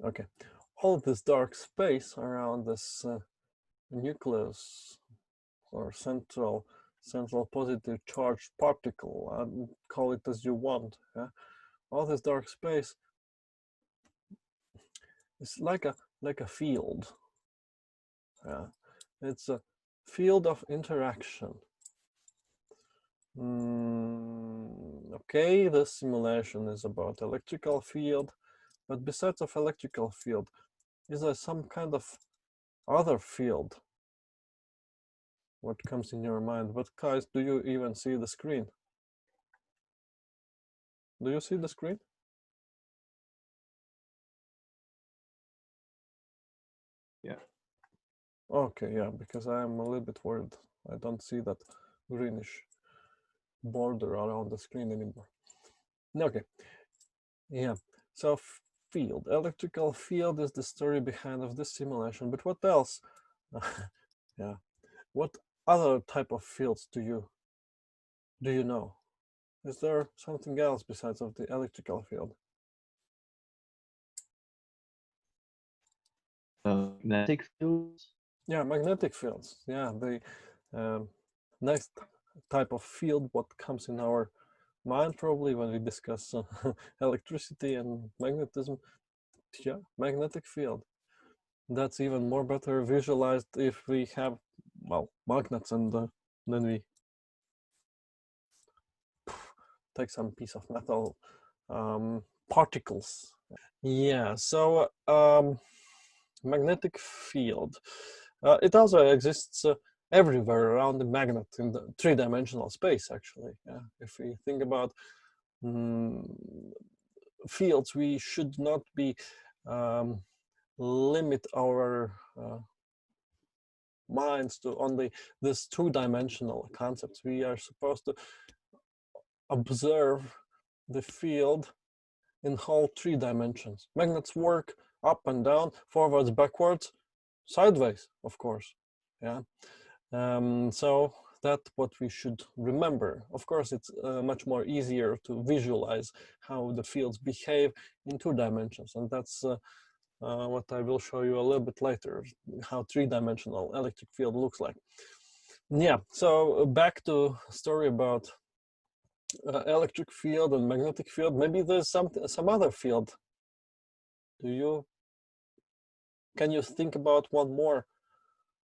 Okay, all this dark space around this nucleus or central positive charged particle, call it as you want. Yeah? All this dark space is like a field. Yeah? It's a field of interaction. Okay, this simulation is about electrical field, but besides of electrical field, is there some kind of other field? What comes in your mind? But guys, do you even see the screen? Do you see the screen? Yeah. Okay, yeah, because I'm a little bit worried. I don't see that greenish border around the screen anymore. Okay, yeah, so field, electrical field is the story behind of this simulation, but what else? Yeah, what other type of fields do you know? Is there something else besides of the electrical field? Magnetic fields. Yeah, magnetic fields. Yeah, the next type of field what comes in our mind probably when we discuss electricity and magnetism. Yeah, magnetic field. That's even more better visualized if we have, well, magnets and then we take some piece of metal particles. Yeah, so magnetic field. It also exists everywhere around the magnet in the three-dimensional space, actually. Yeah? If we think about fields, we should not be limit our minds to only this two-dimensional concepts. We are supposed to observe the field in whole three dimensions. Magnets work up and down, forwards, backwards, sideways, of course. Yeah. So that's what we should remember. Of course, it's much more easier to visualize how the fields behave in two dimensions, and that's what I will show you a little bit later, how three-dimensional electric field looks like. Yeah, so back to story about electric field and magnetic field. Maybe there's some other field. Can you think about one more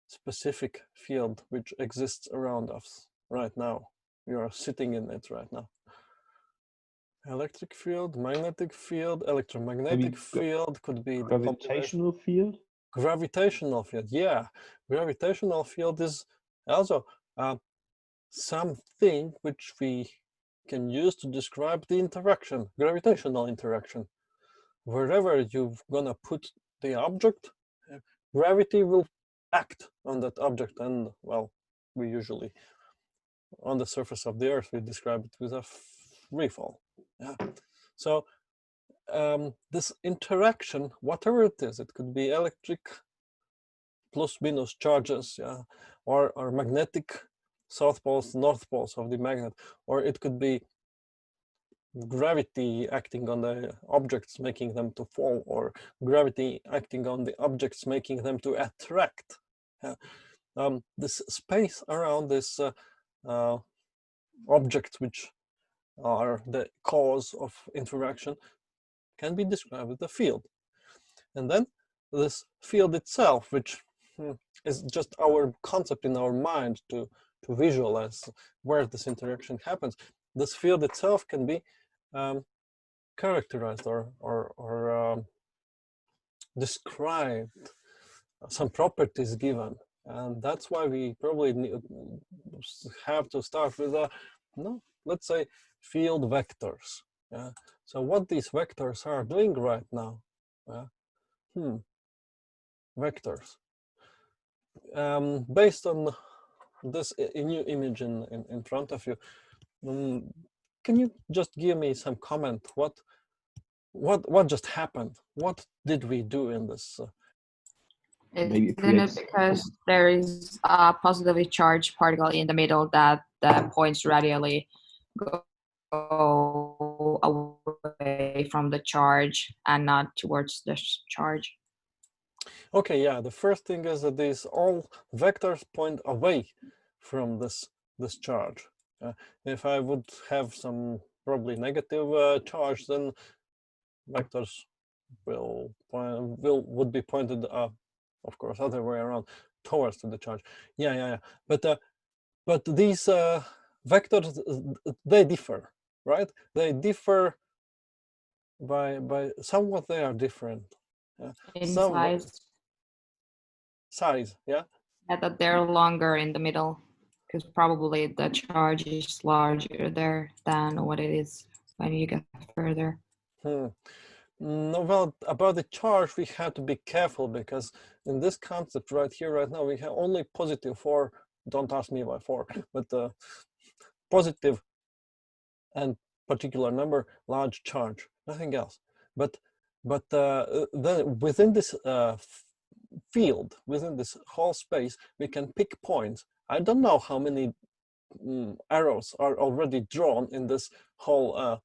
specific field which exists around us right now? You are sitting in it right now. Electric field, magnetic field, electromagnetic field could be the gravitational field. Gravitational field, yeah. Gravitational field is also something which we can use to describe the interaction, gravitational interaction. Wherever you're gonna put the object, gravity will act on that object, and well, we usually on the surface of the Earth we describe it with a free fall. Yeah. So this interaction, whatever it is, it could be electric plus minus charges, yeah, or magnetic south poles, north poles of the magnet, or it could be gravity acting on the objects, making them to fall, or gravity acting on the objects, making them to attract. This space around this objects which are the cause of interaction can be described as a field. And then this field itself, which is just our concept in our mind to visualize where this interaction happens, this field itself can be characterized or described, some properties given. And that's why we probably have to start with let's say field vectors. Yeah. So what these vectors are doing right now, vectors. Based on this new image in front of you, can you just give me some comment? What just happened? What did we do in this? Maybe it Isn't it creates. because there is a positively charged particle in the middle that points radially go away from the charge and not towards the charge. Okay, yeah, the first thing is that these all vectors point away from this charge. If I would have some probably negative charge, then vectors would be pointed of course other way around towards the charge. Yeah. But these vectors, they differ, right? They differ by somewhat, they are different. In Some size, yeah. that they're longer in the middle, because probably the charge is larger there than what it is when you get further. No, well, about the charge, we have to be careful, because in this concept right here, right now, we have only positive 4. Don't ask me why 4, but positive and particular number, large charge, nothing else. But then within this field, within this whole space, we can pick points. I don't know how many arrows are already drawn in this whole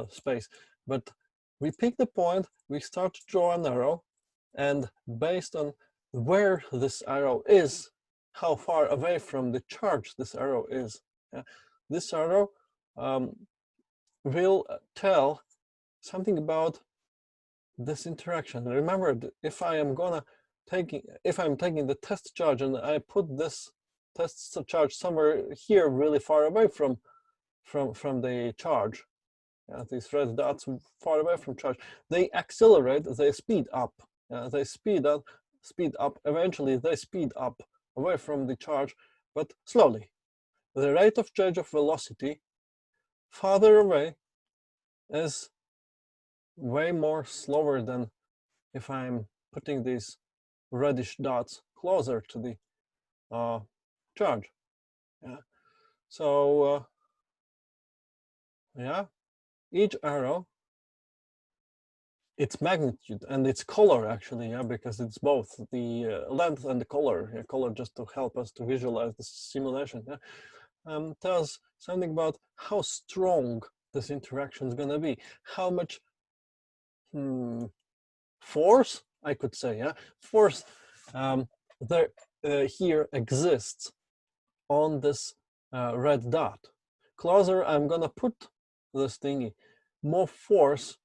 space, but we pick the point, we start to draw an arrow, and based on where this arrow is, how far away from the charge this arrow is, this arrow will tell something about this interaction. Remember, if I'm taking the test charge and I put this test charge somewhere here, really far away from the charge, these red dots far away from charge, they accelerate, they speed up. They speed up. Eventually, they speed up away from the charge, but slowly. The rate of change of velocity farther away is way more slower than if I'm putting these reddish dots closer to the charge. Yeah. So yeah, each arrow, its magnitude and its color, actually, yeah, because it's both the length and the color. Yeah, color just to help us to visualize the simulation. Yeah, tells something about how strong this interaction is going to be, how much force, I could say, yeah, force there here exists on this red dot. Closer I'm gonna put this thingy, more force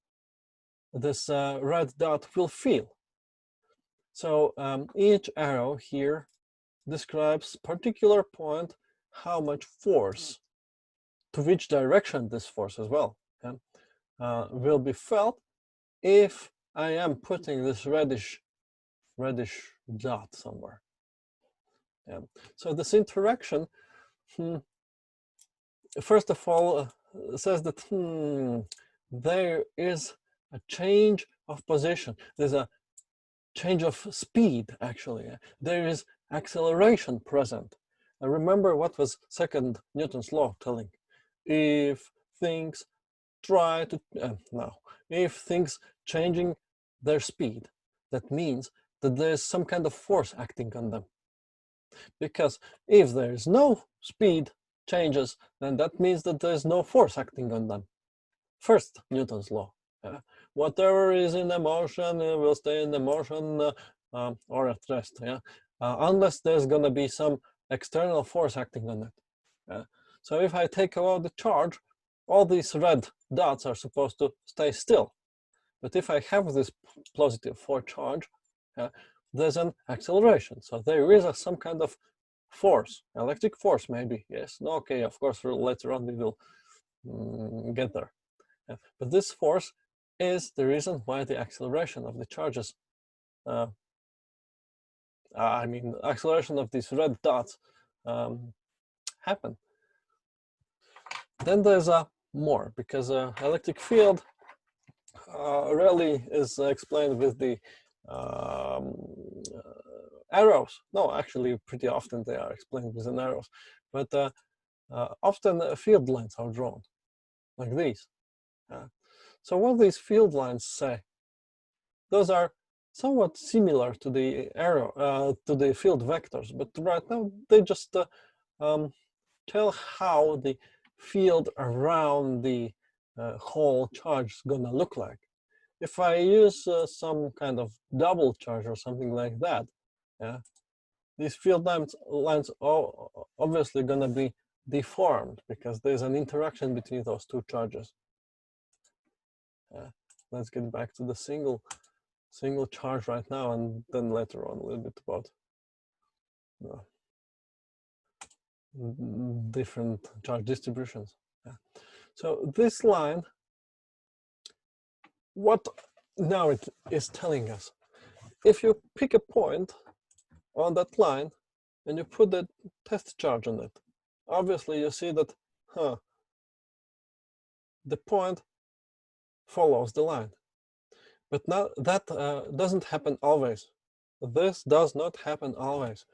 this red dot will feel. So each arrow here describes particular point, how much force, to which direction this force as well, yeah, will be felt if I am putting this reddish dot somewhere. Yeah. So this interaction, first of all, says that there is a change of position. There's a change of speed, actually. There is acceleration present. And remember what was second Newton's law telling? If things try to, if things changing their speed, that means that there's some kind of force acting on them. Because if there is no speed changes, then that means that there's no force acting on them. First Newton's law. Whatever is in the motion will stay in the motion or at rest. Unless there's going to be some external force acting on it. So if I take out the charge, all these red dots are supposed to stay still. But if I have this positive 4 charge, there's an acceleration. So there is some kind of force, electric force maybe, yes. No, okay, of course, later on we will get there. But this force is the reason why the acceleration of the charges, acceleration of these red dots happen. Then there's more, because electric field rarely is explained with the arrows. No, actually, pretty often they are explained with an arrows, but often field lines are drawn like these. So what these field lines say, those are somewhat similar to the arrow, to the field vectors, but right now they just tell how the field around the whole charge is gonna look like. If I use some kind of double charge or something like that, yeah, these field lines are obviously gonna be deformed because there's an interaction between those two charges. Let's get back to the single charge right now, and then later on a little bit about different charge distributions. Yeah. So this line, what now it is telling us, if you pick a point on that line and you put the test charge on it, obviously you see that, the point follows the line. But now that doesn't happen always. This does not happen always.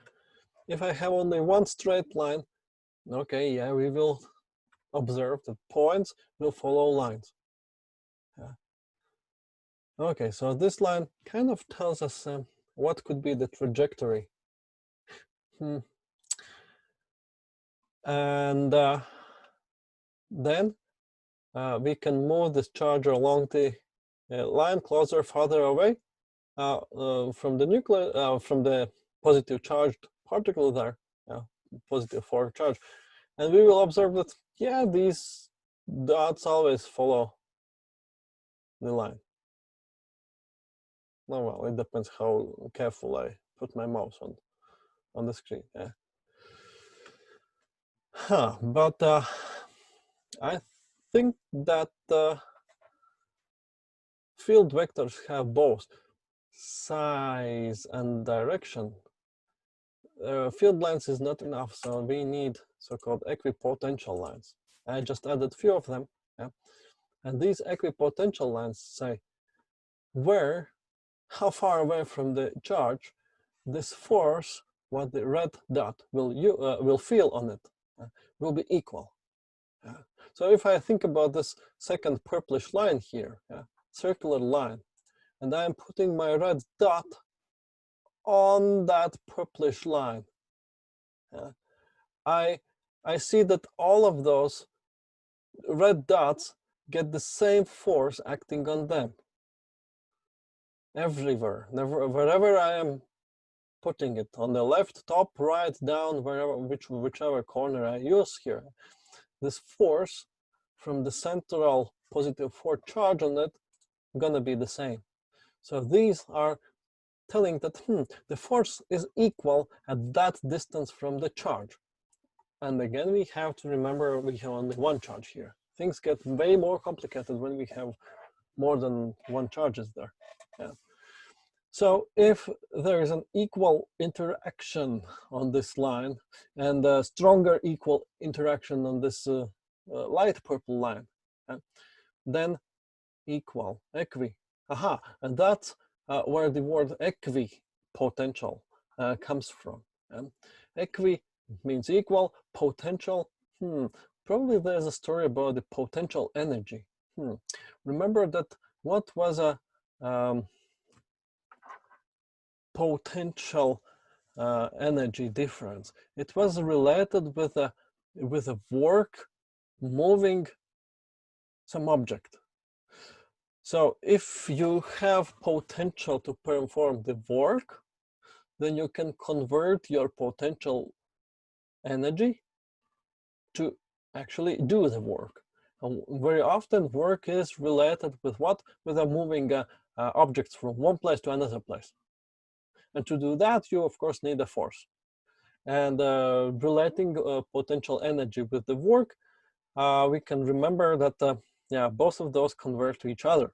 If I have only one straight line, okay, yeah, we will observe that points will follow lines. Yeah. Okay, so this line kind of tells us what could be the trajectory. And then we can move this charger along the line closer, farther away from the nucleus, from the positive charged particle there, positive forward charge. And we will observe that, yeah, these dots always follow the line. Oh, well, it depends how careful I put my mouse on the screen. Yeah. But I think that field vectors have both size and direction. Field lines is not enough, so we need so-called equipotential lines. I just added few of them, yeah? And these equipotential lines say how far away from the charge this force, what the red dot will feel on it, will be equal. So if I think about this second purplish line here, circular line, and I'm putting my red dot on that purplish line, I see that all of those red dots get the same force acting on them. Everywhere, wherever I am putting it, on the left, top, right, down, whichever corner I use here, this force from the central positive forward charge on it gonna be the same. So these are telling that the force is equal at that distance from the charge. And again, we have to remember we have only one charge here. Things get way more complicated when we have more than one charges there. Yeah. So if there is an equal interaction on this line and a stronger equal interaction on this light purple line, then and that's where the word equipotential comes from. Equi means equal, potential, probably there's a story about the potential energy. Remember that what was a potential energy difference? It was related with a work moving some object. So if you have potential to perform the work, then you can convert your potential energy to actually do the work. And very often work is related with what? With a moving objects from one place to another place. And to do that, you of course need a force. And relating potential energy with the work, we can remember that both of those converge to each other.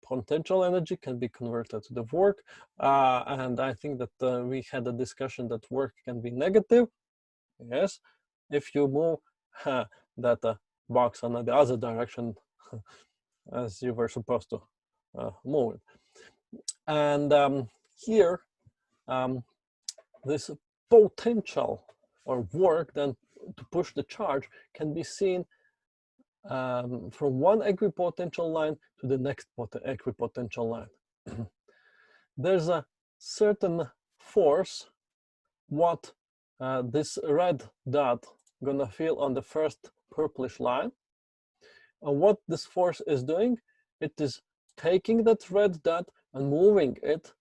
Potential energy can be converted to the work, and I think that we had a discussion that work can be negative. Yes, if you move that box on the other direction as you were supposed to move it. And here, this potential or work then to push the charge can be seen from one equipotential line to the next equipotential line. There's a certain force what this red dot gonna feel on the first purplish line, And what this force is doing, it is taking that red dot and moving it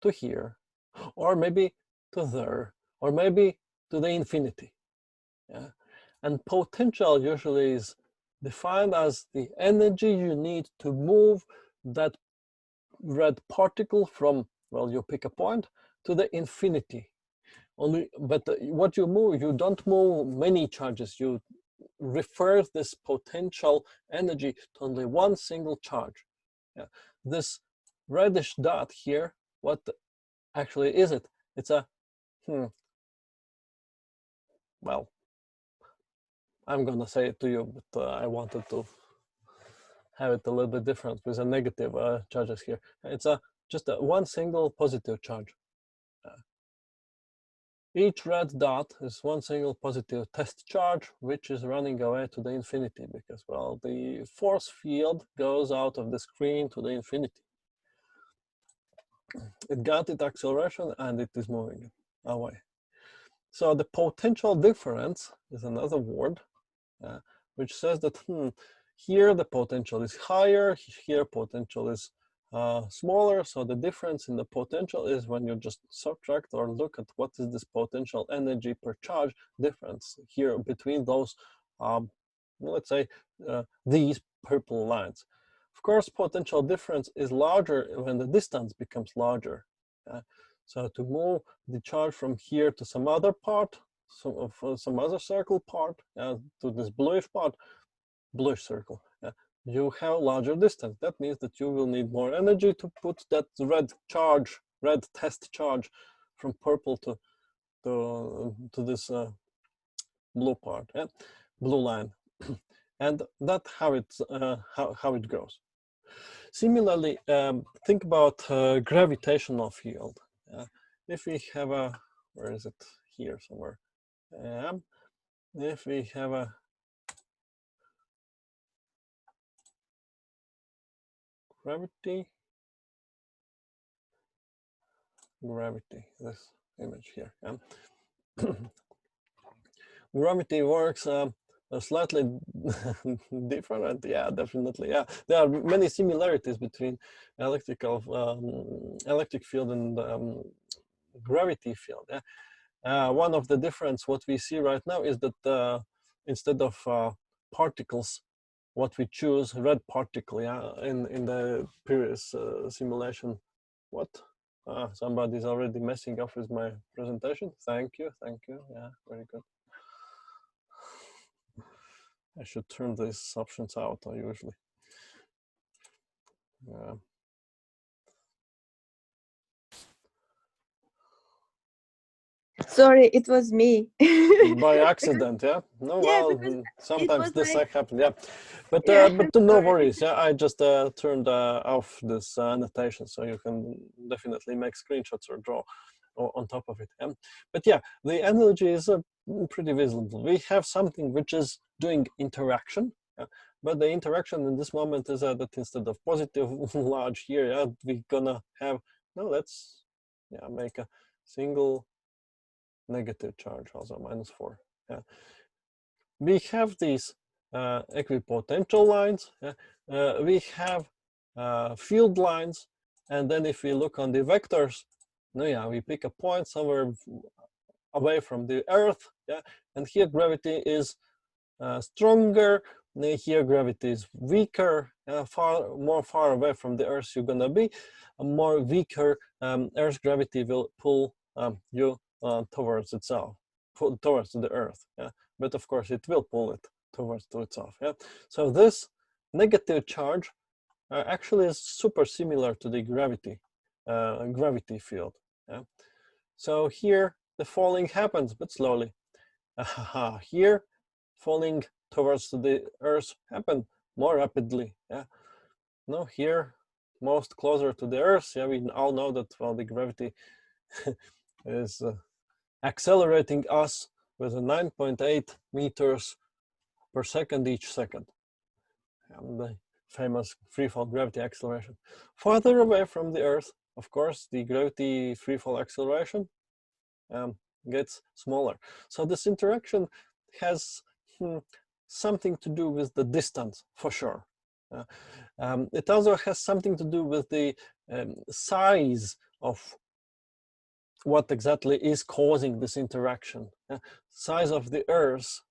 to here, or maybe to there, or maybe to the infinity. Yeah? And potential usually is defined as the energy you need to move that red particle from, well, you pick a point, to the infinity. Only, but what you move, you don't move many charges. You refer this potential energy to only one single charge. Yeah. This reddish dot here, what actually is it? It's a, well, I'm gonna say it to you, but I wanted to have it a little bit different with a negative charges here. It's just one single positive charge. Each red dot is one single positive test charge, which is running away to the infinity because, well, the force field goes out of the screen to the infinity. It got its acceleration and it is moving away. So the potential difference is another word which says that here the potential is higher, here potential is smaller. So the difference in the potential is when you just subtract or look at what is this potential energy per charge difference here between those, let's say, these purple lines. Of course, potential difference is larger when the distance becomes larger. So to move the charge from here to some other part, some other circle part, to this bluish part, bluish circle, you have larger distance. That means that you will need more energy to put that red charge, red test charge, from purple to this blue part, blue line, and that's how it's how it goes. Similarly, think about gravitational field. If we have a, where is it? Here somewhere. If we have a gravity, this image here. Gravity works slightly different. Yeah, definitely. Yeah, there are many similarities between electric field and gravity field. Yeah. One of the difference what we see right now is that instead of particles, what we choose, red particle, in the previous simulation. What? Somebody's already messing up with my presentation. Thank you. Yeah, very good. I should turn these options out usually. Sorry, it was me. By accident, yeah. No, Yeah, well, because sometimes was this like, happens, yeah. But yeah, no sorry. worries, yeah. I just turned off this annotation, so you can definitely make screenshots or draw on top of it. But yeah, the analogy is pretty visible. We have something which is doing interaction, but the interaction in this moment is that instead of positive large here, we're gonna have, no, let's make a single negative charge, also -4. Yeah. We have these equipotential lines. We have field lines, and then if we look on the vectors, we pick a point somewhere away from the Earth. Yeah, and here gravity is stronger. Here gravity is weaker. Far away from the Earth you're gonna be, more weaker. Earth's gravity will pull you towards itself, towards the Earth. Yeah, but of course it will pull it towards to itself. Yeah, so this negative charge actually is super similar to the gravity field. Yeah, so here the falling happens, but slowly. Here, falling towards the Earth happen more rapidly. Yeah. No, here, most closer to the Earth. Yeah, we all know that, well, the gravity is accelerating us with 9.8 meters per second each second. And the famous freefall gravity acceleration. Farther away from the Earth, of course, the gravity freefall acceleration gets smaller. So this interaction has something to do with the distance, for sure. It also has something to do with the size of what exactly is causing this interaction. Size of the Earth,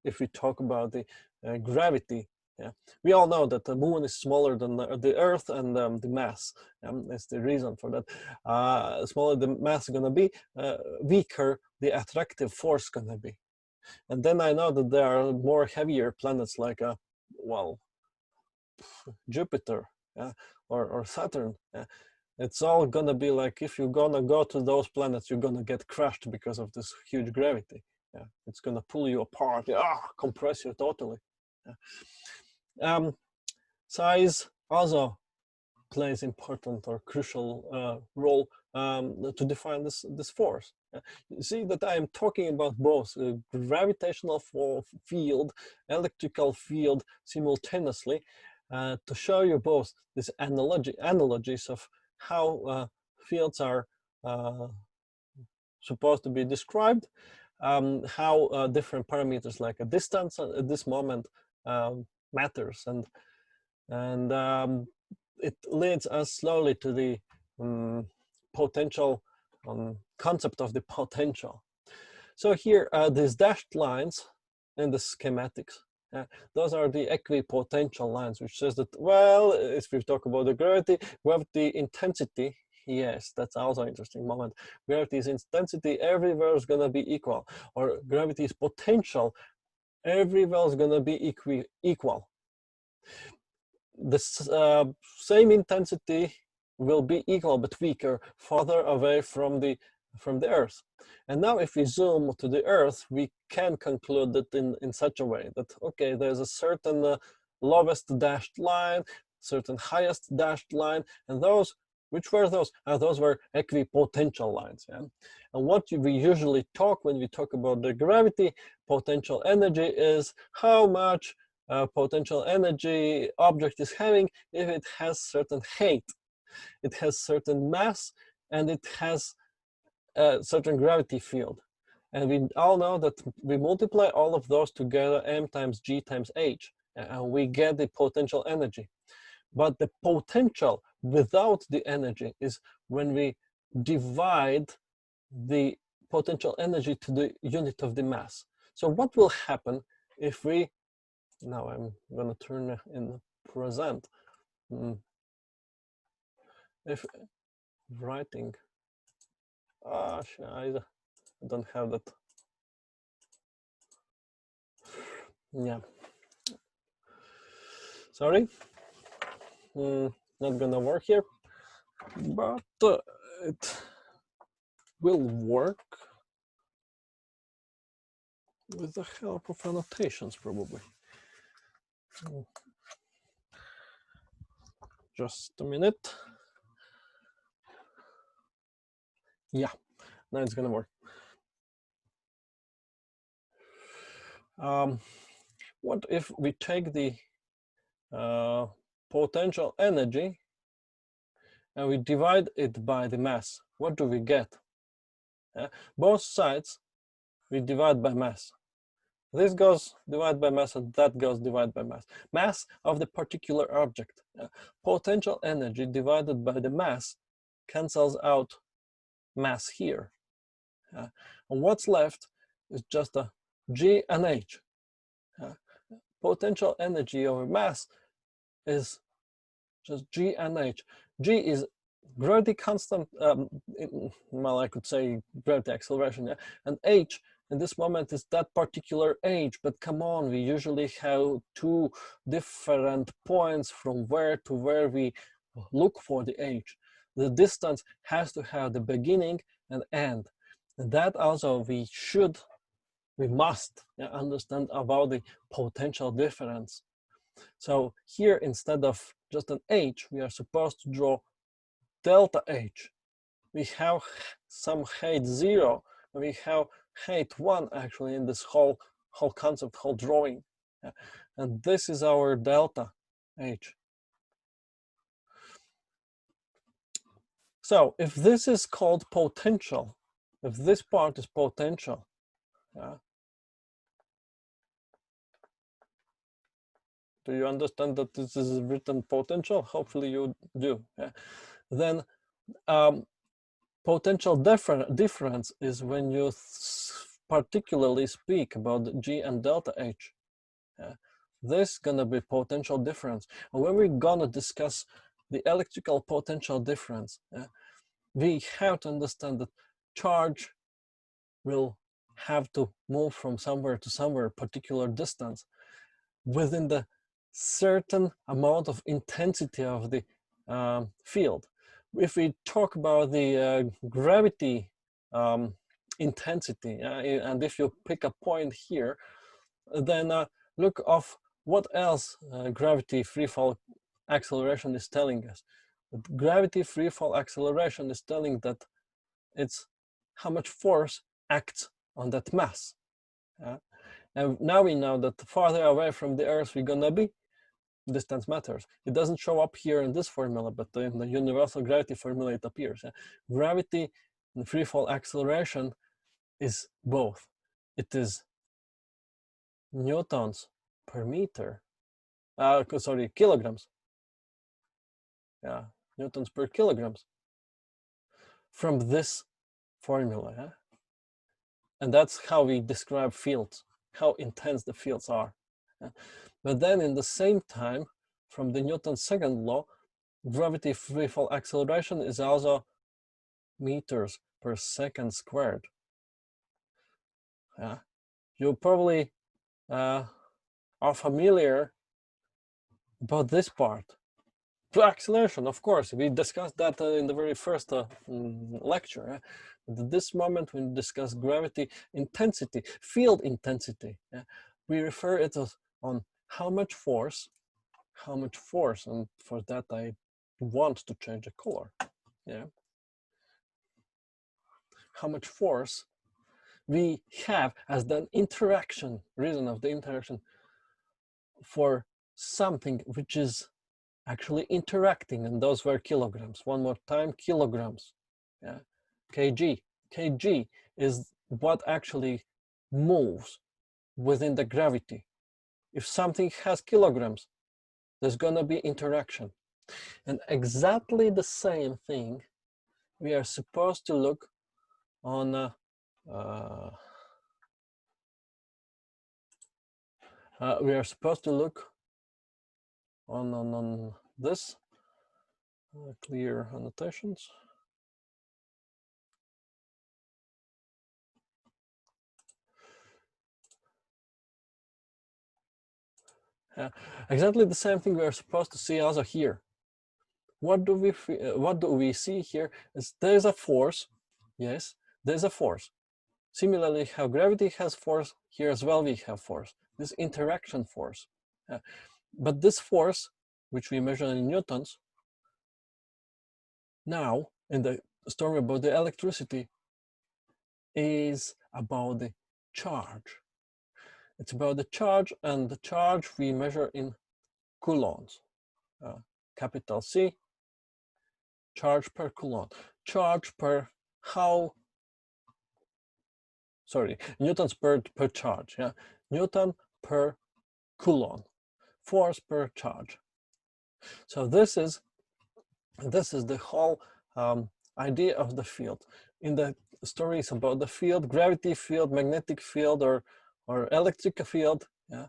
if we talk about the gravity, we all know that the moon is smaller than the Earth, and the mass, that's the reason for that. Smaller the mass is going to be, weaker the attractive force going to be. And then I know that there are more heavier planets like, well, Jupiter, or Saturn. It's all gonna be like, if you're gonna go to those planets, you're gonna get crushed because of this huge gravity. It's gonna pull you apart, compress you totally. Size also plays important or crucial role to define this force. You see that I am talking about both gravitational field, electrical field simultaneously, to show you both these analogies of how fields are supposed to be described, how different parameters like a distance at this moment matters, and it leads us slowly to the potential concept of the potential. So here, these dashed lines in the schematics, those are the equipotential lines, which says that, well, if we talk about the gravity intensity, yes, that's also an interesting moment. Gravity's intensity everywhere is going to be equal, or gravity's potential everywhere is going to be equal. The same intensity will be equal but weaker farther away from the Earth. And now if we zoom to the Earth, we can conclude that in such a way that, okay, there's a certain lowest dashed line, certain highest dashed line, and those, which were those? Those were equipotential lines. And what we usually talk when we talk about the gravity potential energy is how much potential energy object is having if it has certain height, it has certain mass, and it has a certain gravity field. And we all know that we multiply all of those together, m times g times h, and we get the potential energy. But the potential without the energy is when we divide the potential energy to the unit of the mass. So what will happen if we, now I'm going to turn in present, if writing, I don't have that. Yeah, sorry, not gonna work here, but it will work with the help of annotations, probably. Just a minute. Yeah, now it's gonna work. What if we take the potential energy and we divide it by the mass? What do we get? Both sides we divide by mass. This goes divided by mass, and that goes divided by mass. Mass of the particular object. Potential energy divided by the mass cancels out mass here. And what's left is just a G and H. Potential energy over mass is just G and H. G is gravity constant, well, I could say gravity acceleration, and H in this moment is that particular H, but come on, we usually have two different points from where to where we look for the H. The distance has to have the beginning and end. And that also we must understand about the potential difference. So here, instead of just an H, we are supposed to draw delta H. We have some height 0, we have height 1 actually in this whole concept, whole drawing. And this is our delta H. So if this is called potential, if this part is potential, Do you understand that this is written potential? Hopefully you do. Yeah. Then potential difference is when you particularly speak about G and delta H. Yeah. This is gonna be potential difference. And when we're gonna discuss the electrical potential difference, we have to understand that charge will have to move from somewhere to somewhere, particular distance, within the certain amount of intensity of the field. If we talk about the gravity intensity, and if you pick a point here, then look of what else gravity freefall acceleration is telling us. Gravity freefall acceleration is telling that it's how much force acts on that mass. And now we know that the farther away from the Earth we're gonna be, distance matters. It doesn't show up here in this formula, but in the universal gravity formula it appears. Gravity and freefall acceleration is both. It is newtons per meter, sorry, kilograms. Yeah, newtons per kilograms from this formula. Yeah? And that's how we describe fields, how intense the fields are. Yeah? But then in the same time, from the Newton's second law, gravity freefall acceleration is also meters per second squared. Yeah? You probably are familiar about this part. To acceleration, of course, we discussed that in the very first lecture. At this moment, when we discuss gravity intensity, field intensity, we refer it as on how much force, and for that I want to change the color. Yeah, how much force we have as the interaction, reason of the interaction for something which is actually interacting, and those were kilograms. One more time, kilograms. Yeah, kg. Kg is what actually moves within the gravity. If something has kilograms, there's gonna be interaction. And exactly the same thing we are supposed to look on we are supposed to look on this clear annotations. Exactly the same thing we are supposed to see also here. What do we see here is there's a force. Yes, there's a force. Similarly, how gravity has force, here as well we have force, this interaction force. But this force, which we measure in newtons, now in the story about the electricity, is about the charge. It's about the charge, and the charge we measure in coulombs. Capital C, charge per coulomb. Charge per newtons per charge. Yeah, Newton per coulomb. Force per charge. So this is the whole idea of the field. In the stories about the field, gravity field, magnetic field, or electric field, yeah,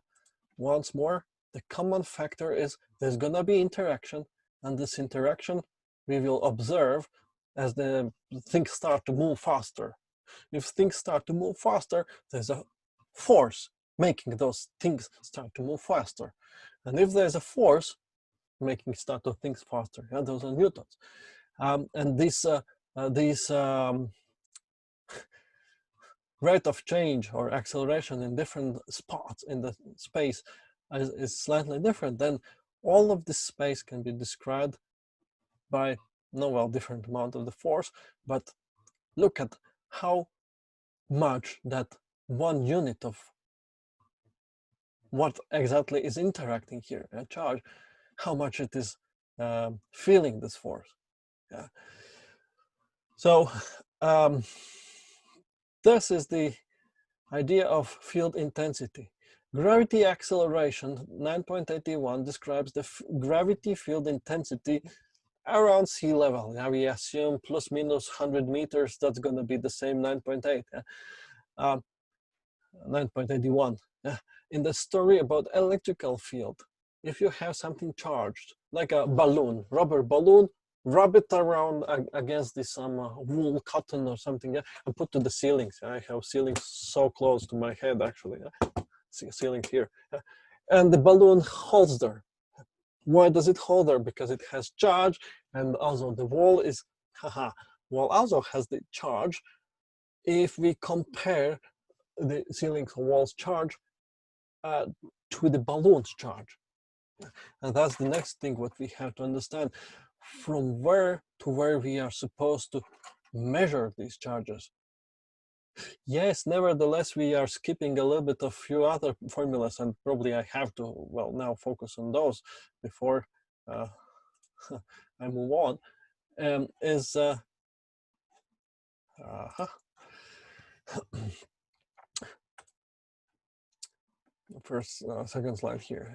once more, the common factor is there's gonna be interaction, and this interaction we will observe as the things start to move faster. If things start to move faster, there's a force making those things start to move faster. And if there's a force making start to things faster, yeah, those are newtons. And this rate of change or acceleration in different spots in the space is slightly different, then all of this space can be described by different amount of the force, but look at how much that one unit of what exactly is interacting here, a charge, how much it is feeling this force. Yeah. So this is the idea of field intensity. Gravity acceleration 9.81 describes the gravity field intensity around sea level. Now we assume plus minus 100 meters, that's going to be the same 9.8, 9.81. In the story about electrical field, if you have something charged, like a balloon, rubber balloon, rub it around against this wool, cotton or something, and put to the ceilings. I have ceilings so close to my head, actually. Ceiling here. And the balloon holds there. Why does it hold there? Because it has charge, and also the wall is, wall also has the charge. If we compare the ceiling's wall's charge to the balloon's charge. And that's the next thing what we have to understand. From where to where we are supposed to measure these charges. Yes, nevertheless, we are skipping a little bit of few other formulas, and probably I have to, well, now focus on those before I move on. First, second slide here.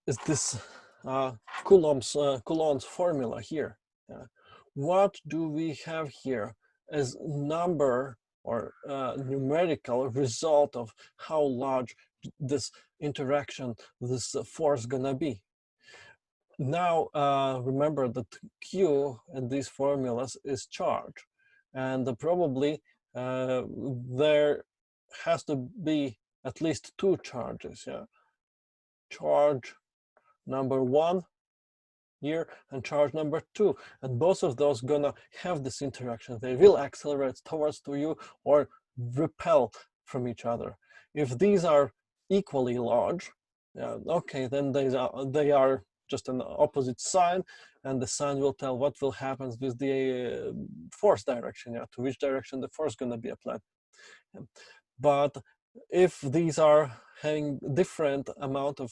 Is this Coulomb's formula here? What do we have here as number or numerical result of how large this interaction, this force gonna be? Now, remember that Q in these formulas is charge, and probably there has to be at least two charges, yeah? Charge number 1 here and charge number 2, and both of those gonna have this interaction. They will accelerate towards to you or repel from each other. If these are equally large, okay, then they are just an opposite sign, and the sign will tell what will happen with the force direction, to which direction the force is going to be applied. But if these are having different amount of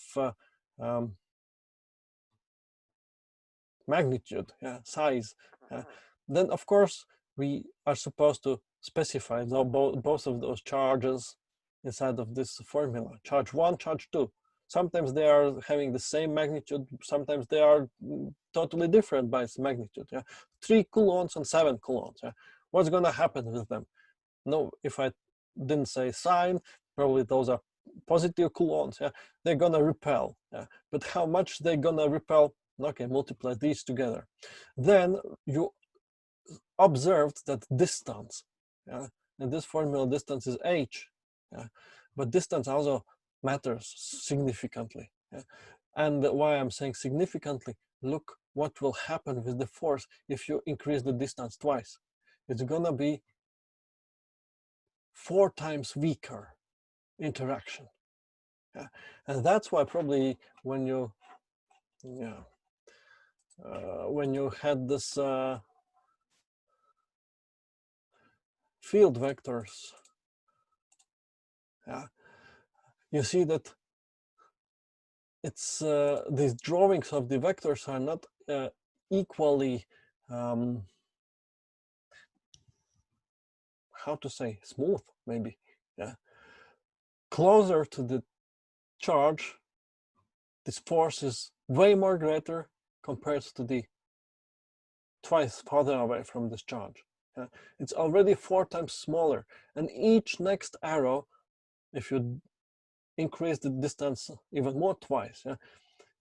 magnitude, size, then of course we are supposed to specify both of those charges inside of this formula. Charge 1, charge 2. Sometimes they are having the same magnitude, sometimes they are totally different by its magnitude. 3 coulombs and 7 coulombs. What's going to happen with them? No, if I didn't say sign, probably those are positive coulombs. They're going to repel. But how much they're going to repel? Okay, multiply these together. Then you observed that distance, in this formula, distance is h, but distance also matters significantly. And why I'm saying significantly, look what will happen with the force if you increase the distance twice. It's gonna be 4 times weaker interaction. And that's why probably when you had this field vectors, you see that it's these drawings of the vectors are not equally how to say, smooth, maybe. Closer to the charge, this force is way more greater compared to the twice farther away from this charge. It's already 4 times smaller, and each next arrow, if you increase the distance even more twice,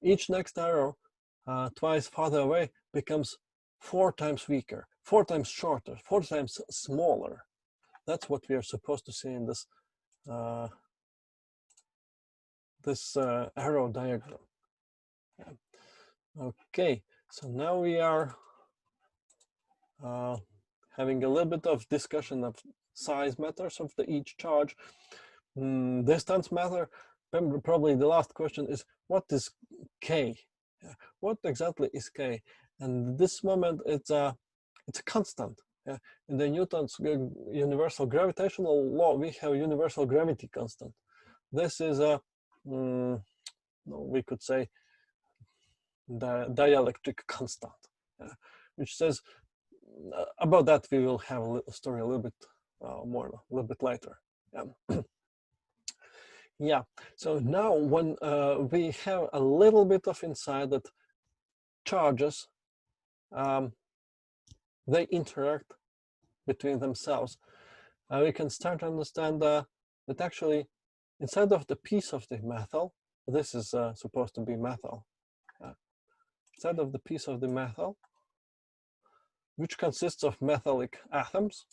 each next arrow twice farther away becomes 4 times weaker, 4 times shorter, 4 times smaller. That's what we are supposed to see in this arrow diagram. Okay, so now we are having a little bit of discussion of size matters of each charge. Distance matter. Probably the last question is, what is K? What exactly is K? And this moment it's a constant. In the Newton's universal gravitational law, we have universal gravity constant. This is a we could say the dielectric constant, which says about that we will have a story a little bit more, a little bit later. Yeah, so now when we have a little bit of insight that charges, they interact between themselves, we can start to understand that actually inside of the piece of the metal, this is supposed to be metal, inside of the piece of the metal, which consists of metallic atoms,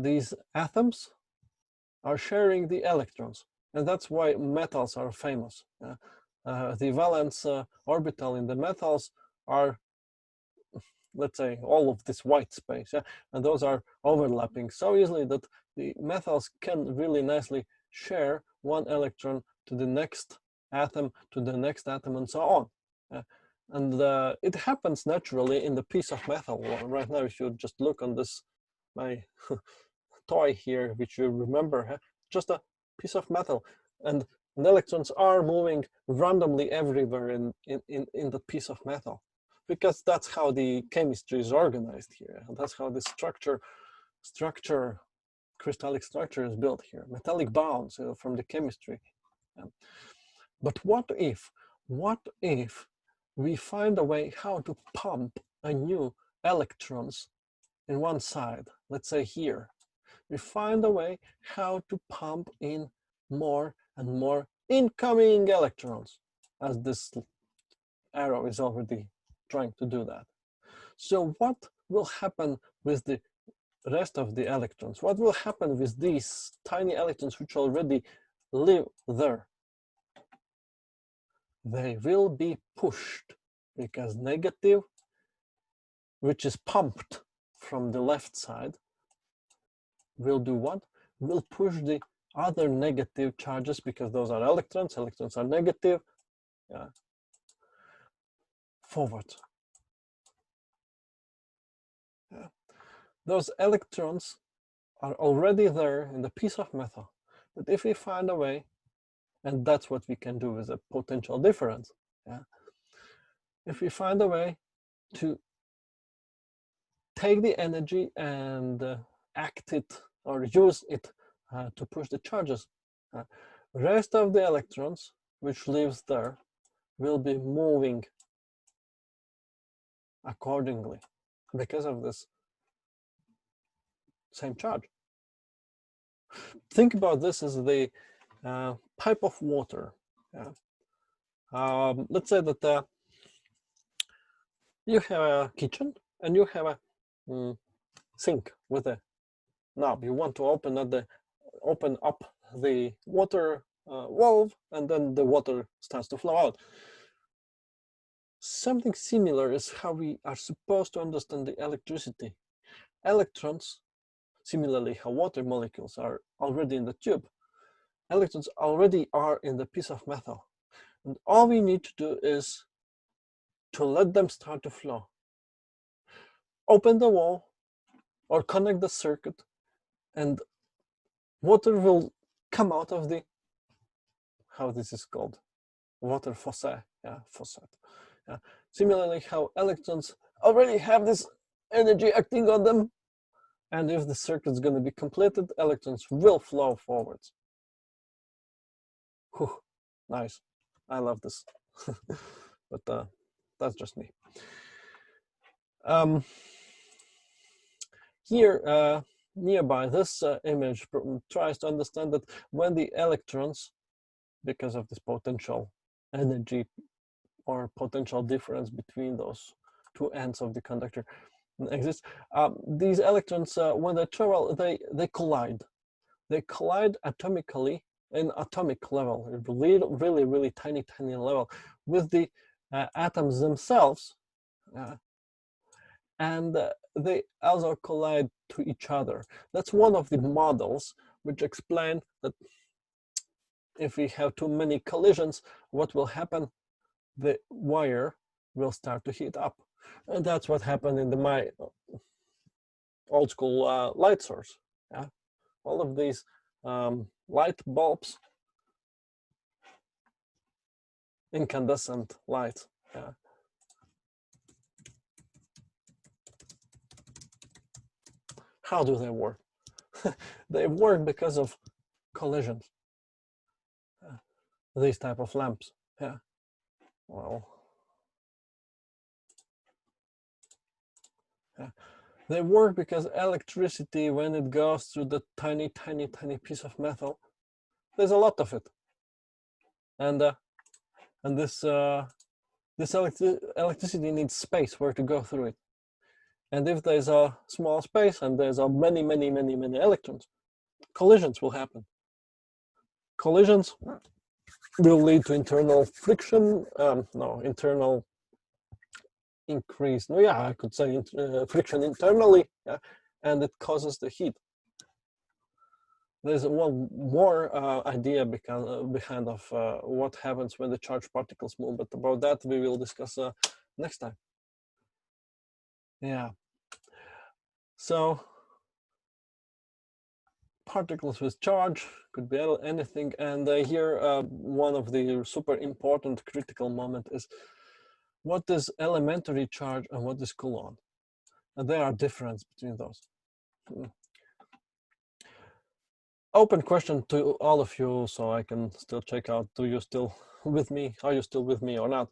these atoms are sharing the electrons, and that's why metals are famous. The valence orbital in the metals are, let's say, all of this white space, yeah? And those are overlapping so easily that the metals can really nicely share one electron to the next atom, and so on. And it happens naturally in the piece of metal. Right now, if you just look on this, my toy here, which you remember, just a piece of metal, and electrons are moving randomly everywhere in the piece of metal, because that's how the chemistry is organized here. That's how the crystallic structure is built here. Metallic bonds from the chemistry. But what if we find a way how to pump a new electrons in one side, let's say here. We find a way how to pump in more and more incoming electrons, as this arrow is already trying to do that. So what will happen with the rest of the electrons? What will happen with these tiny electrons which already live there? They will be pushed, because negative, which is pumped from the left side, will do what? Will push the other negative charges, because those are electrons. Electrons are negative. Yeah. Forward. Yeah. Those electrons are already there in the piece of metal. But if we find a way, and that's what we can do with a potential difference, yeah? If we find a way to take the energy and act it or use it to push the charges, rest of the electrons which lives there will be moving accordingly because of this same charge. Think about this as the pipe of water. Yeah. Let's say that you have a kitchen and you have a sink with a knob. You want to open up the water valve, and then the water starts to flow out. Something similar is how we are supposed to understand the electricity. Electrons, similarly how water molecules are already in the tube, electrons already are in the piece of metal. And all we need to do is to let them start to flow. Open the wall or connect the circuit, and water will come out of the, how this is called, water faucet. Yeah, faucet. Yeah. Similarly, how electrons already have this energy acting on them, and if the circuit is going to be completed, electrons will flow forwards. Whew, nice. I love this. But that's just me. Here, nearby, this image tries to understand that when the electrons, because of this potential energy or potential difference between those two ends of the conductor exists, these electrons, when they travel, they collide. They collide atomically in atomic level, really, really tiny level, with the atoms themselves, and they also collide to each other. That's one of the models which explain that if we have too many collisions, what will happen? The wire will start to heat up. And that's what happened in my old school light source. Yeah? All of these light bulbs, incandescent lights. Yeah? How do they work? They work because of collisions. these type of lamps. Yeah, well, yeah. They work because electricity, when it goes through the tiny piece of metal, there's a lot of it, and this electricity needs space where to go through it. And if there's a small space and there's a many electrons, collisions will happen. Collisions will lead to internal friction, internal increase. No, yeah, I could say friction internally, yeah, and it causes the heat. There's one more idea behind of what happens when the charged particles move, but about that we will discuss next time. Yeah. So particles with charge could be anything, and here one of the super important critical moment is what is elementary charge and what is Coulomb, and there are differences between those. Open question to all of you, so I can still check out, do you still with me, are you still with me or not?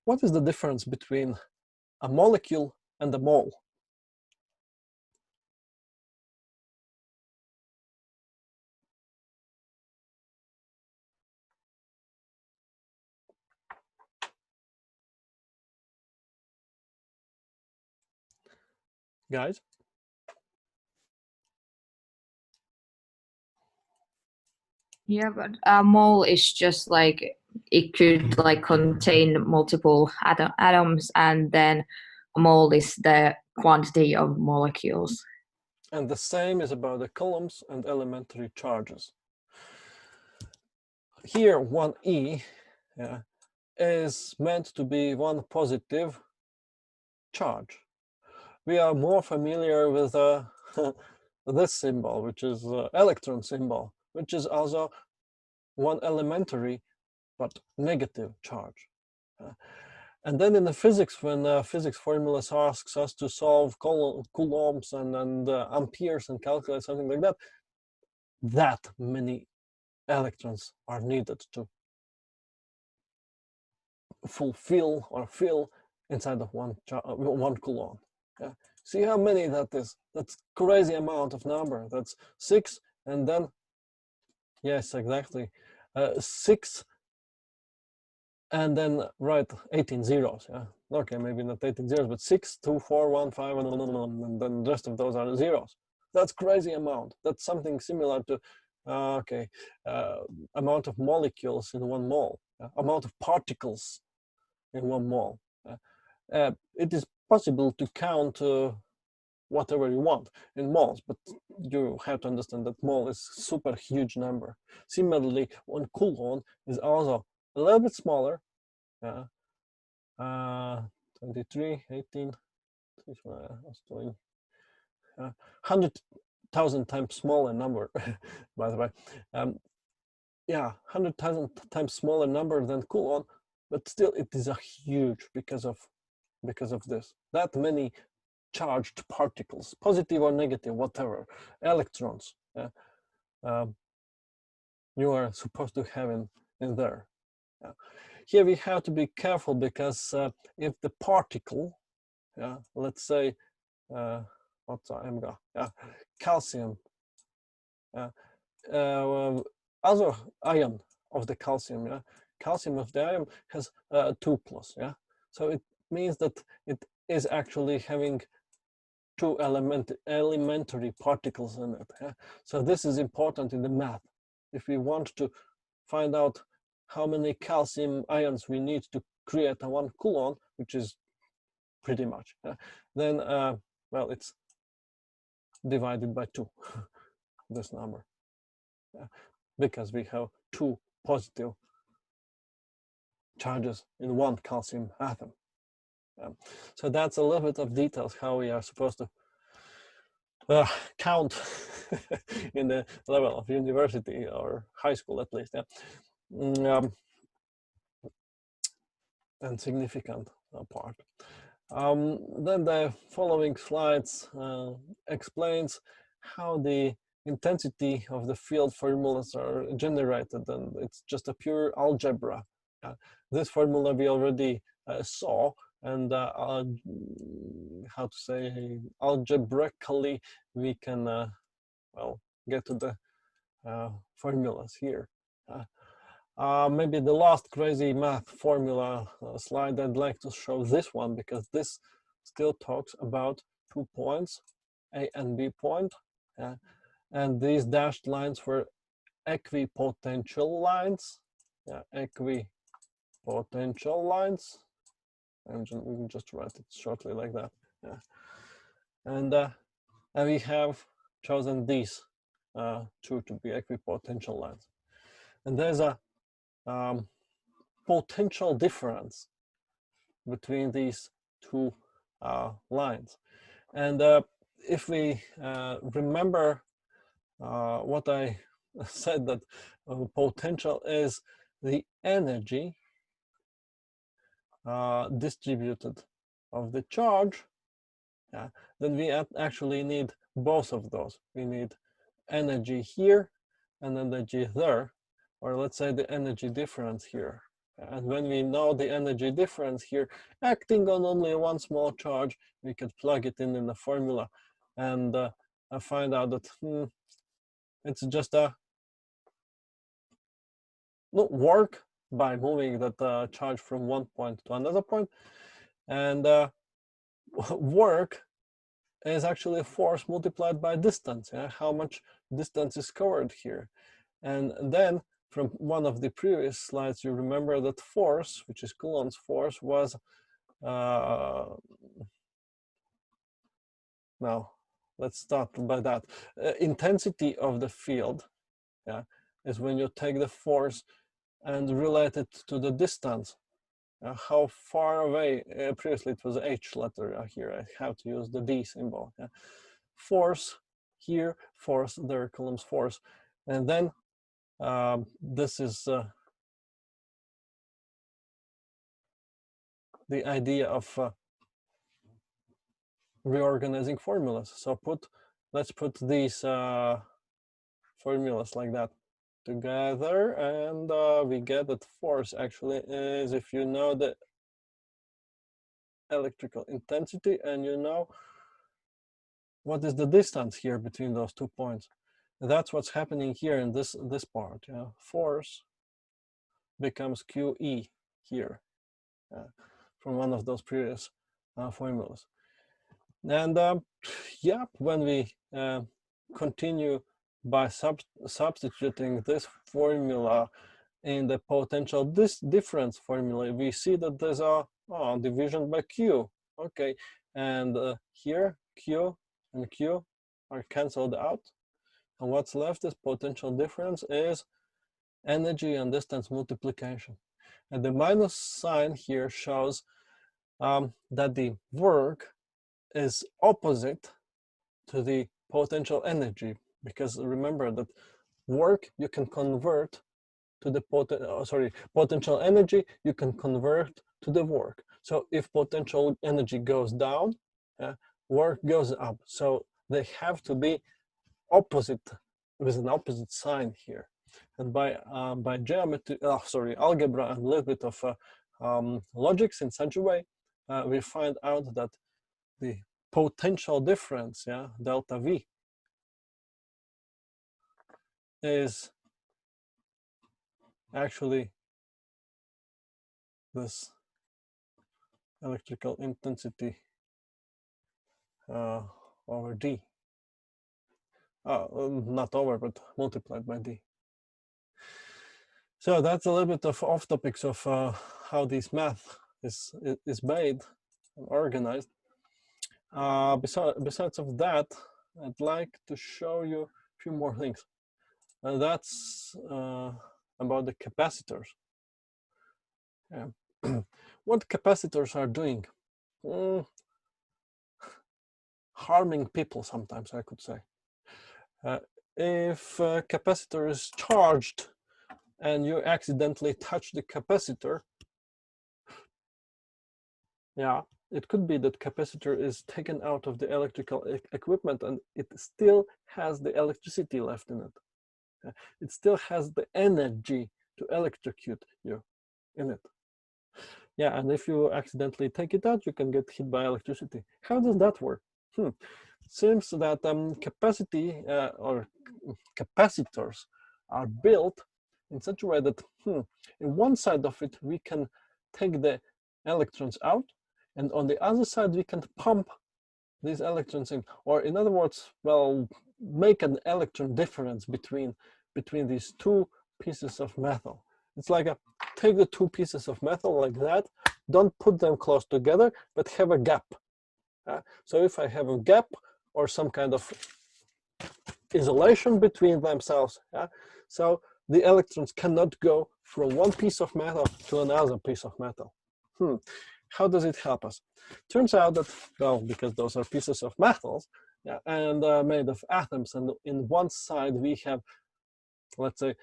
What is the difference between a molecule and a mole? Guys? Yeah, but a mole is just like, it could like contain multiple atoms, and then a mole is the quantity of molecules. And the same is about the coulombs and elementary charges. Here, 1e is meant to be one positive charge. We are more familiar with this symbol, which is electron symbol, which is also one elementary but negative charge. And then in the physics, when physics formulas asks us to solve coulombs and amperes and calculate something like that, that many electrons are needed to fulfill or fill inside of one coulomb. Yeah. See how many that is? That's crazy amount of number. That's 6, and then, yes, exactly, 6, and then right 18 zeros. Yeah. Okay, maybe not 18 zeros, but 6, 2, 4, 1, 5, and then the rest of those are zeros. That's crazy amount. That's something similar to amount of molecules in one mole, amount of particles in one mole. It is possible to count whatever you want in moles, but you have to understand that mole is super huge number. Similarly, 1 coulomb is also a little bit smaller. 23, 18, I was doing 100,000 times smaller number, by the way. Yeah, 100,000 times smaller number than coulomb, but still it is a huge because of this. That many charged particles, positive or negative, whatever, electrons, you are supposed to have in there. Here we have to be careful because if the particle, let's say, what's MGA? Calcium, other ion of the calcium, calcium of the ion has 2+, so it means that it is actually having 2 elementary particles in it. So this is important in the math. If we want to find out how many calcium ions we need to create a 1 coulomb, which is pretty much, then well, it's divided by 2, this number, because we have 2 positive charges in 1 calcium atom. So that's a little bit of details how we are supposed to count in the level of university or high school at least, and significant part. Then the following slides explains how the intensity of the field formulas are generated, and it's just a pure algebra. This formula we already saw, and how to say, algebraically we can well, get to the formulas here. Maybe the last crazy math formula slide, I'd like to show this one, because this still talks about 2 points, A and B point, and these dashed lines were equipotential lines, equipotential lines, and we can just write it shortly like that. And we have chosen these two to be equipotential lines, and there's a potential difference between these two lines. And if we remember what I said, that potential is the energy distributed of the charge, then we actually need both of those. We need energy here and energy there, or let's say the energy difference here. And when we know the energy difference here, acting on only one small charge, we could plug it in the formula and find out that it's just a work by moving that charge from one point to another point, and work is actually force multiplied by distance, how much distance is covered here. And then from one of the previous slides, you remember that force, which is Coulomb's force, was now let's start by that. Intensity of the field, is when you take the force and relate it to the distance. How far away, previously it was H letter, here I have to use the D symbol. Force here, force there, Coulomb's force. And then this is the idea of reorganizing formulas. So let's put these formulas like that together, and we get that force actually is, if you know the electrical intensity and you know what is the distance here between those 2 points. That's what's happening here in this part. Force becomes QE here from one of those previous formulas. And when we continue by substituting this formula in the potential difference formula, we see that there's a division by Q. Okay, and here Q and Q are cancelled out, and what's left is potential difference is energy and distance multiplication. And the minus sign here shows that the work is opposite to the potential energy, because remember that work you can convert to the potential energy you can convert to the work. So if potential energy goes down, work goes up. So they have to be opposite, with an opposite sign here. And by geometry, algebra, and a little bit of logics in such a way, we find out that the potential difference, delta V, is actually this electrical intensity over D. Not over, but multiplied by D. So that's a little bit of off topics of how this math is made and organized. Besides of that, I'd like to show you a few more things. That's about the capacitors. What capacitors are doing? Harming people sometimes, I could say. If a capacitor is charged and you accidentally touch the capacitor, it could be that capacitor is taken out of the electrical equipment and it still has the electricity left in it. It still has the energy to electrocute you in it. Yeah, and if you accidentally take it out, you can get hit by electricity. How does that work? Seems that capacity or capacitors are built in such a way that in one side of it we can take the electrons out, and on the other side we can pump these electrons in, or in other words, well, make an electron difference between these two pieces of metal. It's like take the two pieces of metal like that, don't put them close together, but have a gap. So if I have a gap or some kind of isolation between themselves, so the electrons cannot go from one piece of metal to another piece of metal. How does it help us? Turns out that, well, because those are pieces of metals, and made of atoms, and in one side we have, let's say,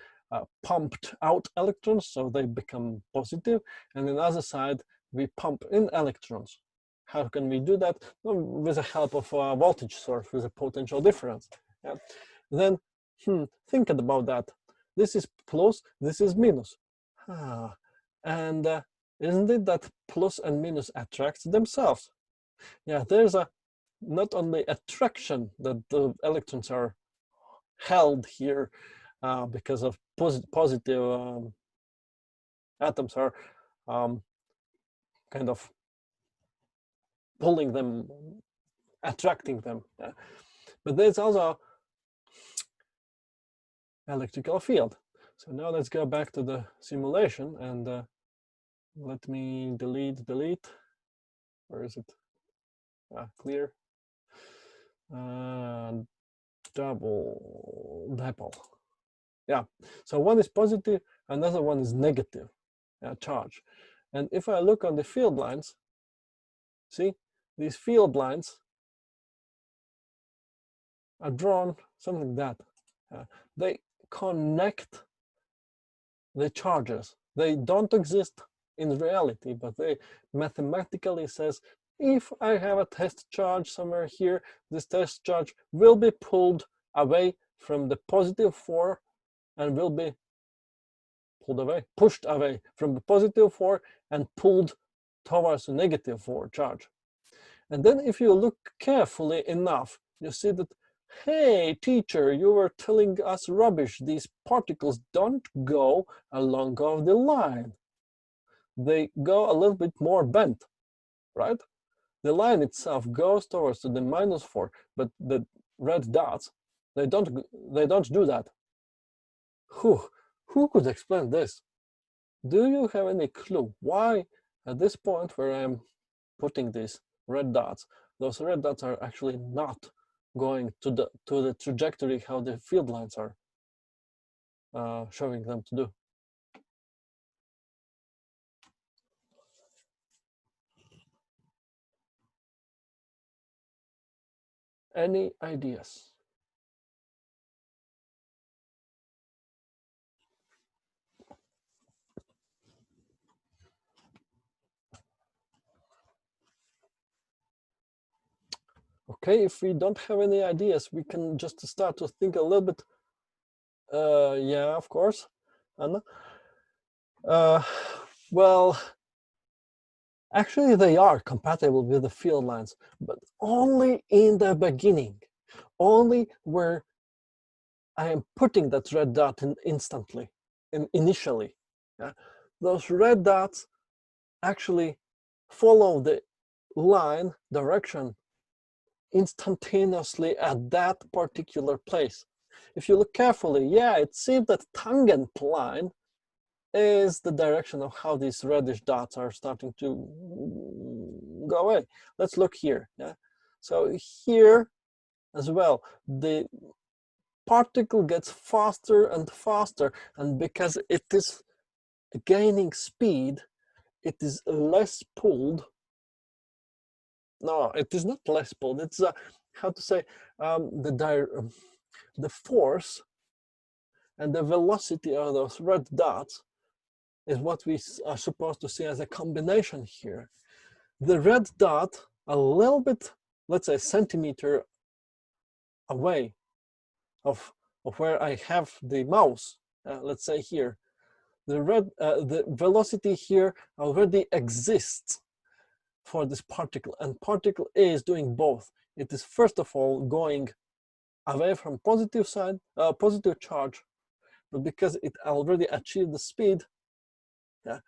pumped out electrons, so they become positive, and on the other side we pump in electrons. How can we do that? Well, with the help of a voltage source with a potential difference. Then think about that. This is plus, this is minus. And isn't it that plus and minus attract themselves? Yeah, there's a not only attraction that the electrons are held here because of positive atoms are kind of pulling them, attracting them. But there's also electrical field. So now let's go back to the simulation and let me delete. Where is it? Clear. Double. Yeah. So one is positive, another one is negative charge. And if I look on the field lines, see, these field lines are drawn something like that. They connect the charges. They don't exist in reality, but they mathematically says, if I have a test charge somewhere here, this test charge will be pulled away from the positive 4 and will be pushed away from the positive 4 and pulled towards the negative 4 charge. And then if you look carefully enough, you see that, hey, teacher, you were telling us rubbish. These particles don't go along the line. They go a little bit more bent, right? The line itself goes towards the -4, but the red dots, they don't do that. Who could explain this? Do you have any clue why at this point where I'm putting these red dots, those red dots are actually not going to the trajectory how the field lines are showing them to do? Any ideas? Okay, if we don't have any ideas, we can just start to think a little bit. Yeah, of course, Anna. Well, actually they are compatible with the field lines, but only in the beginning, only where I am putting that red dot in instantly, initially. Those red dots actually follow the line direction instantaneously at that particular place. If you look carefully, yeah, it seems that tangent line is the direction of how these reddish dots are starting to go away. Let's look here. So here as well, the particle gets faster and faster, and because it is gaining speed, it is less pulled. No, it is not less pulled. It's how to say, the force and the velocity of those red dots is what we are supposed to see as a combination here. the red dot a little bit, let's say, centimeter away of where I have the mouse, let's say here, the velocity here already exists for this particle, and particle is doing both. It is first of all going away from positive side, positive charge, but because it already achieved the speed, yeah,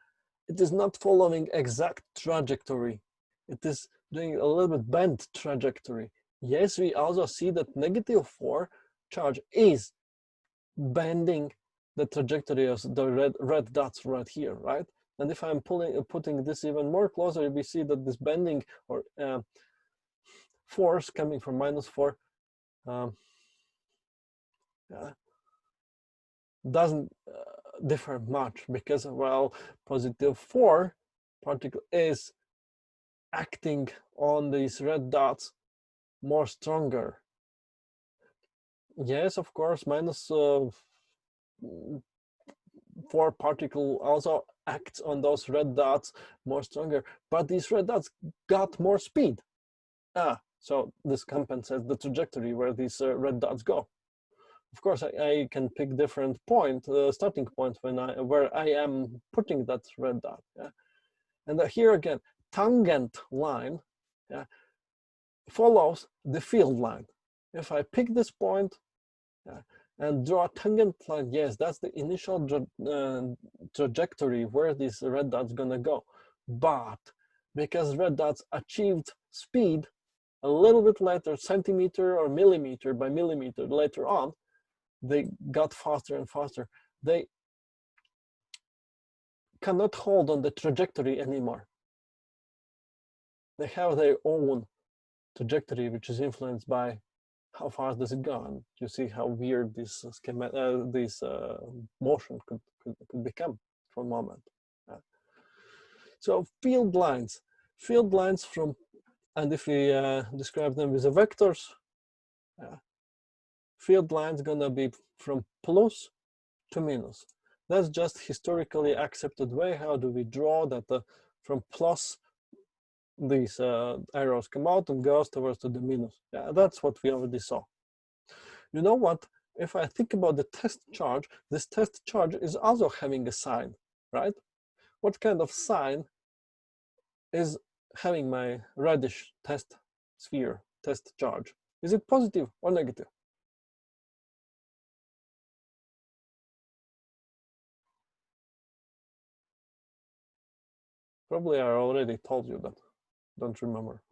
it is not following exact trajectory. It is doing a little bit bent trajectory. Yes, we also see that -4 charge is bending the trajectory of the red dots right here, right? And if I'm putting this even more closer, we see that this bending or force coming from -4 doesn't differ much, because, well, +4 particle is acting on these red dots more stronger. Yes, of course, -4 particle also acts on those red dots more stronger, but these red dots got more speed. So this compensates the trajectory where these red dots go. Of course, I can pick different starting point where I am putting that red dot. Yeah? And here again, tangent line, yeah, follows the field line. If I pick this point, yeah, and draw a tangent line, yes, that's the initial trajectory where this red dot's gonna go. But because red dots achieved speed a little bit later, centimeter or millimeter by millimeter later on, they got faster and faster. They cannot hold on the trajectory anymore. They have their own trajectory, which is influenced by how fast does it go. And you see how weird this motion could become for a moment. So field lines from, and if we describe them with the vectors, field lines gonna be from plus to minus. That's just historically accepted way. How do we draw that? From plus, these arrows come out and goes towards to the minus. Yeah, that's what we already saw. You know what? If I think about the test charge, this test charge is also having a sign, right? What kind of sign is having my reddish test sphere, test charge? Is it positive or negative? Probably I already told you that. Don't remember.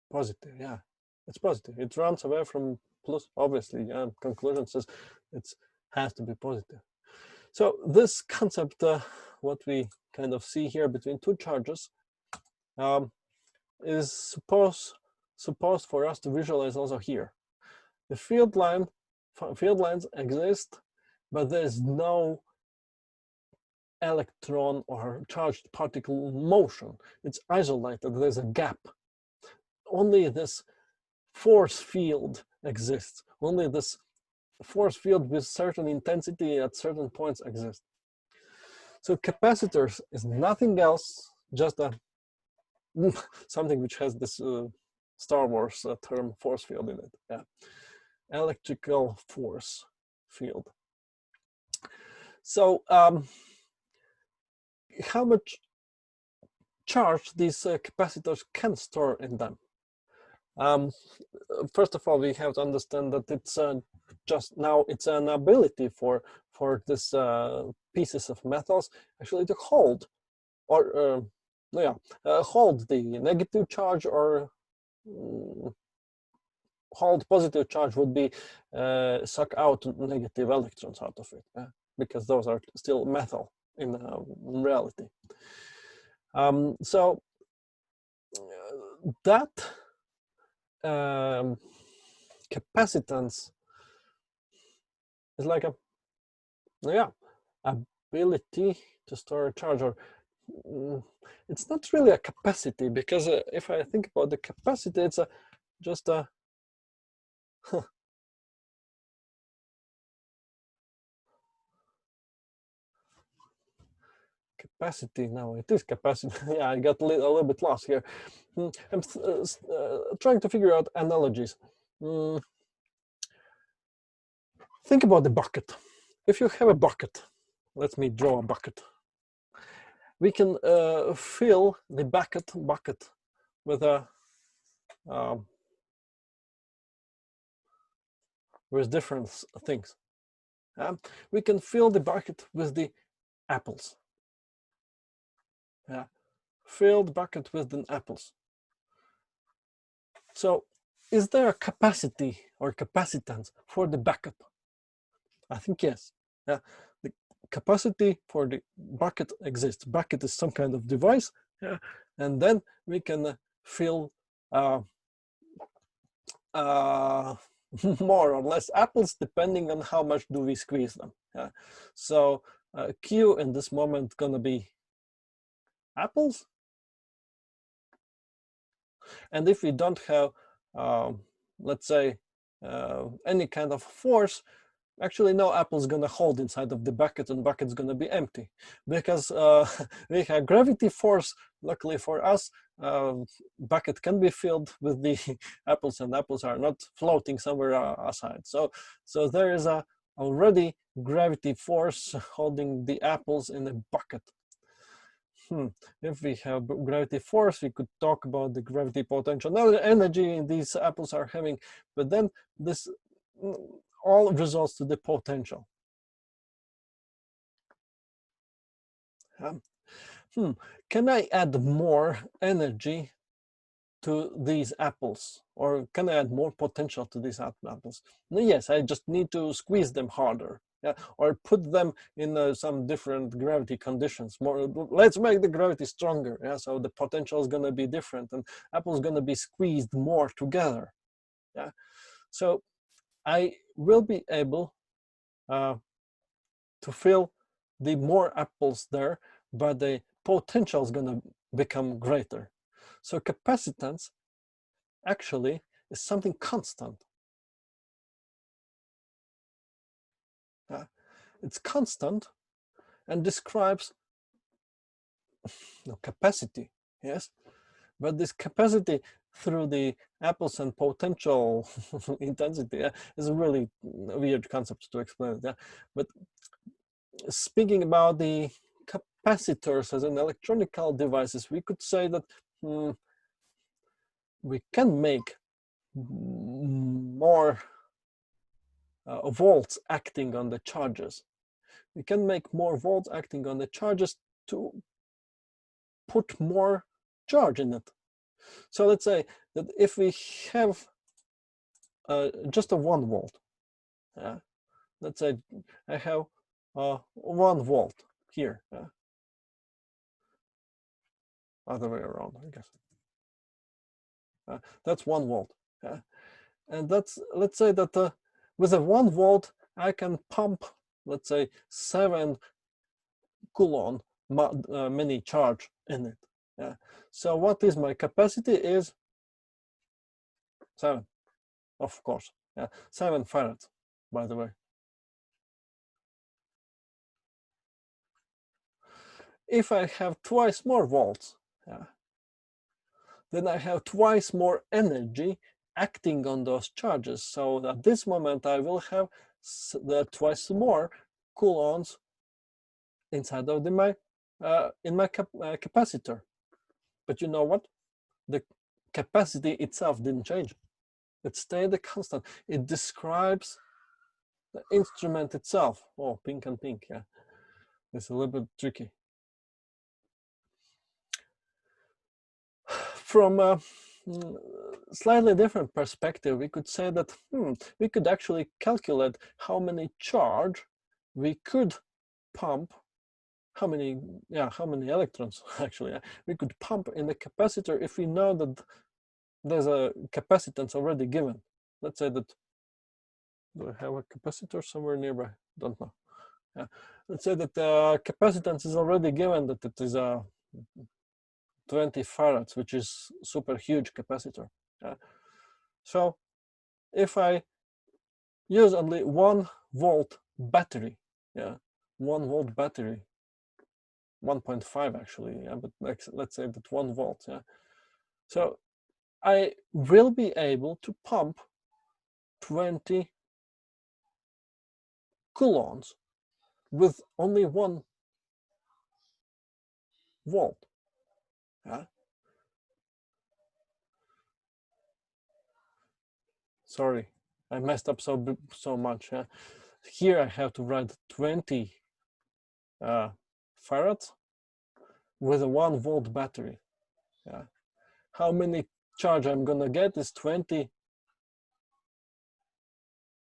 Positive, yeah. It's positive. It runs away from plus, obviously. Yeah, conclusion says it has to be positive. So this concept, what we kind of see here between two charges, is supposed for us to visualize also here. The field lines exist, but there's no electron or charged particle motion. It's isolated. There's a gap. Only this force field exists. Only this force field with certain intensity at certain points exists. So capacitors is nothing else, just something which has this Star Wars term force field in it. Yeah, electrical force field. So how much charge these capacitors can store in them? First of all, we have to understand that it's just now it's an ability for this pieces of metals actually to hold, or hold the negative charge, or hold positive charge would be suck out negative electrons out of it, because those are still metal in reality. So that capacitance is like ability to store a charge, or it's not really a capacity, because if I think about the capacity, it's just a capacity. No, it is capacity. Yeah, I got a little bit lost here. I'm trying to figure out analogies. Think about the bucket. If you have a bucket, let me draw a bucket. We can fill the bucket with a with different things. We can fill the bucket with the apples. Fill the bucket with the apples. So, is there a capacity or capacitance for the bucket? I think yes. The capacity for the bucket exists. Bucket is some kind of device, and then we can fill more or less apples depending on how much do we squeeze them. So Q in this moment gonna be apples, and if we don't have let's say any kind of force, actually no apple's gonna hold inside of the bucket, and bucket's gonna be empty because we have gravity force. Luckily for us, bucket can be filled with the apples, and apples are not floating somewhere aside. So there is a already gravity force holding the apples in a bucket. If we have gravity force, we could talk about the gravity potential. Now the energy these apples are having, but then this all results to the potential. Can I add more energy to these apples, or can I add more potential to these apples? No, yes, I just need to squeeze them harder, or put them in some different gravity conditions. More, let's make the gravity stronger. So the potential is going to be different, and apples going to be squeezed more together. So I will be able to fill the more apples there, but the potential is going to become greater. So capacitance actually is something constant. It's constant and describes capacity, yes, but this capacity through the apples and potential intensity is a really weird concept to explain it. But speaking about the capacitors as an electronical devices, we could say that we can make more volts acting on the charges. We can make more volts acting on the charges to put more charge in it. So let's say that if we have just a 1 volt, let's say I have 1 volt here, other way around, I guess. That's 1 volt, and that's, let's say that with a 1 volt I can pump, let's say 7 coulomb mini charge in it. So what is my capacity is 7, of course. 7 farads, by the way. If I have twice more volts, then I have twice more energy acting on those charges. So at this moment I will have twice more coulombs inside of my capacitor. But you know what? The capacity itself didn't change. It stayed a constant. It describes the instrument itself. Oh, pink and pink, it's a little bit tricky. From a slightly different perspective, we could say that we could actually calculate how many charge we could pump, how many electrons actually we could pump in the capacitor if we know that there's a capacitance already given. Let's say that, do I have a capacitor somewhere nearby? Don't know. Let's say that the capacitance is already given, that it is a 20 farads, which is super huge capacitor. So if I use only 1 volt battery, 1 volt battery, 1.5 actually, yeah, but let's say that 1 volt, yeah. So I will be able to pump 20 coulombs with only 1 volt. Yeah. Sorry, I messed up so much. Yeah. Here I have to write 20 farads with a 1 volt battery. Yeah. How many charge I'm gonna get is 20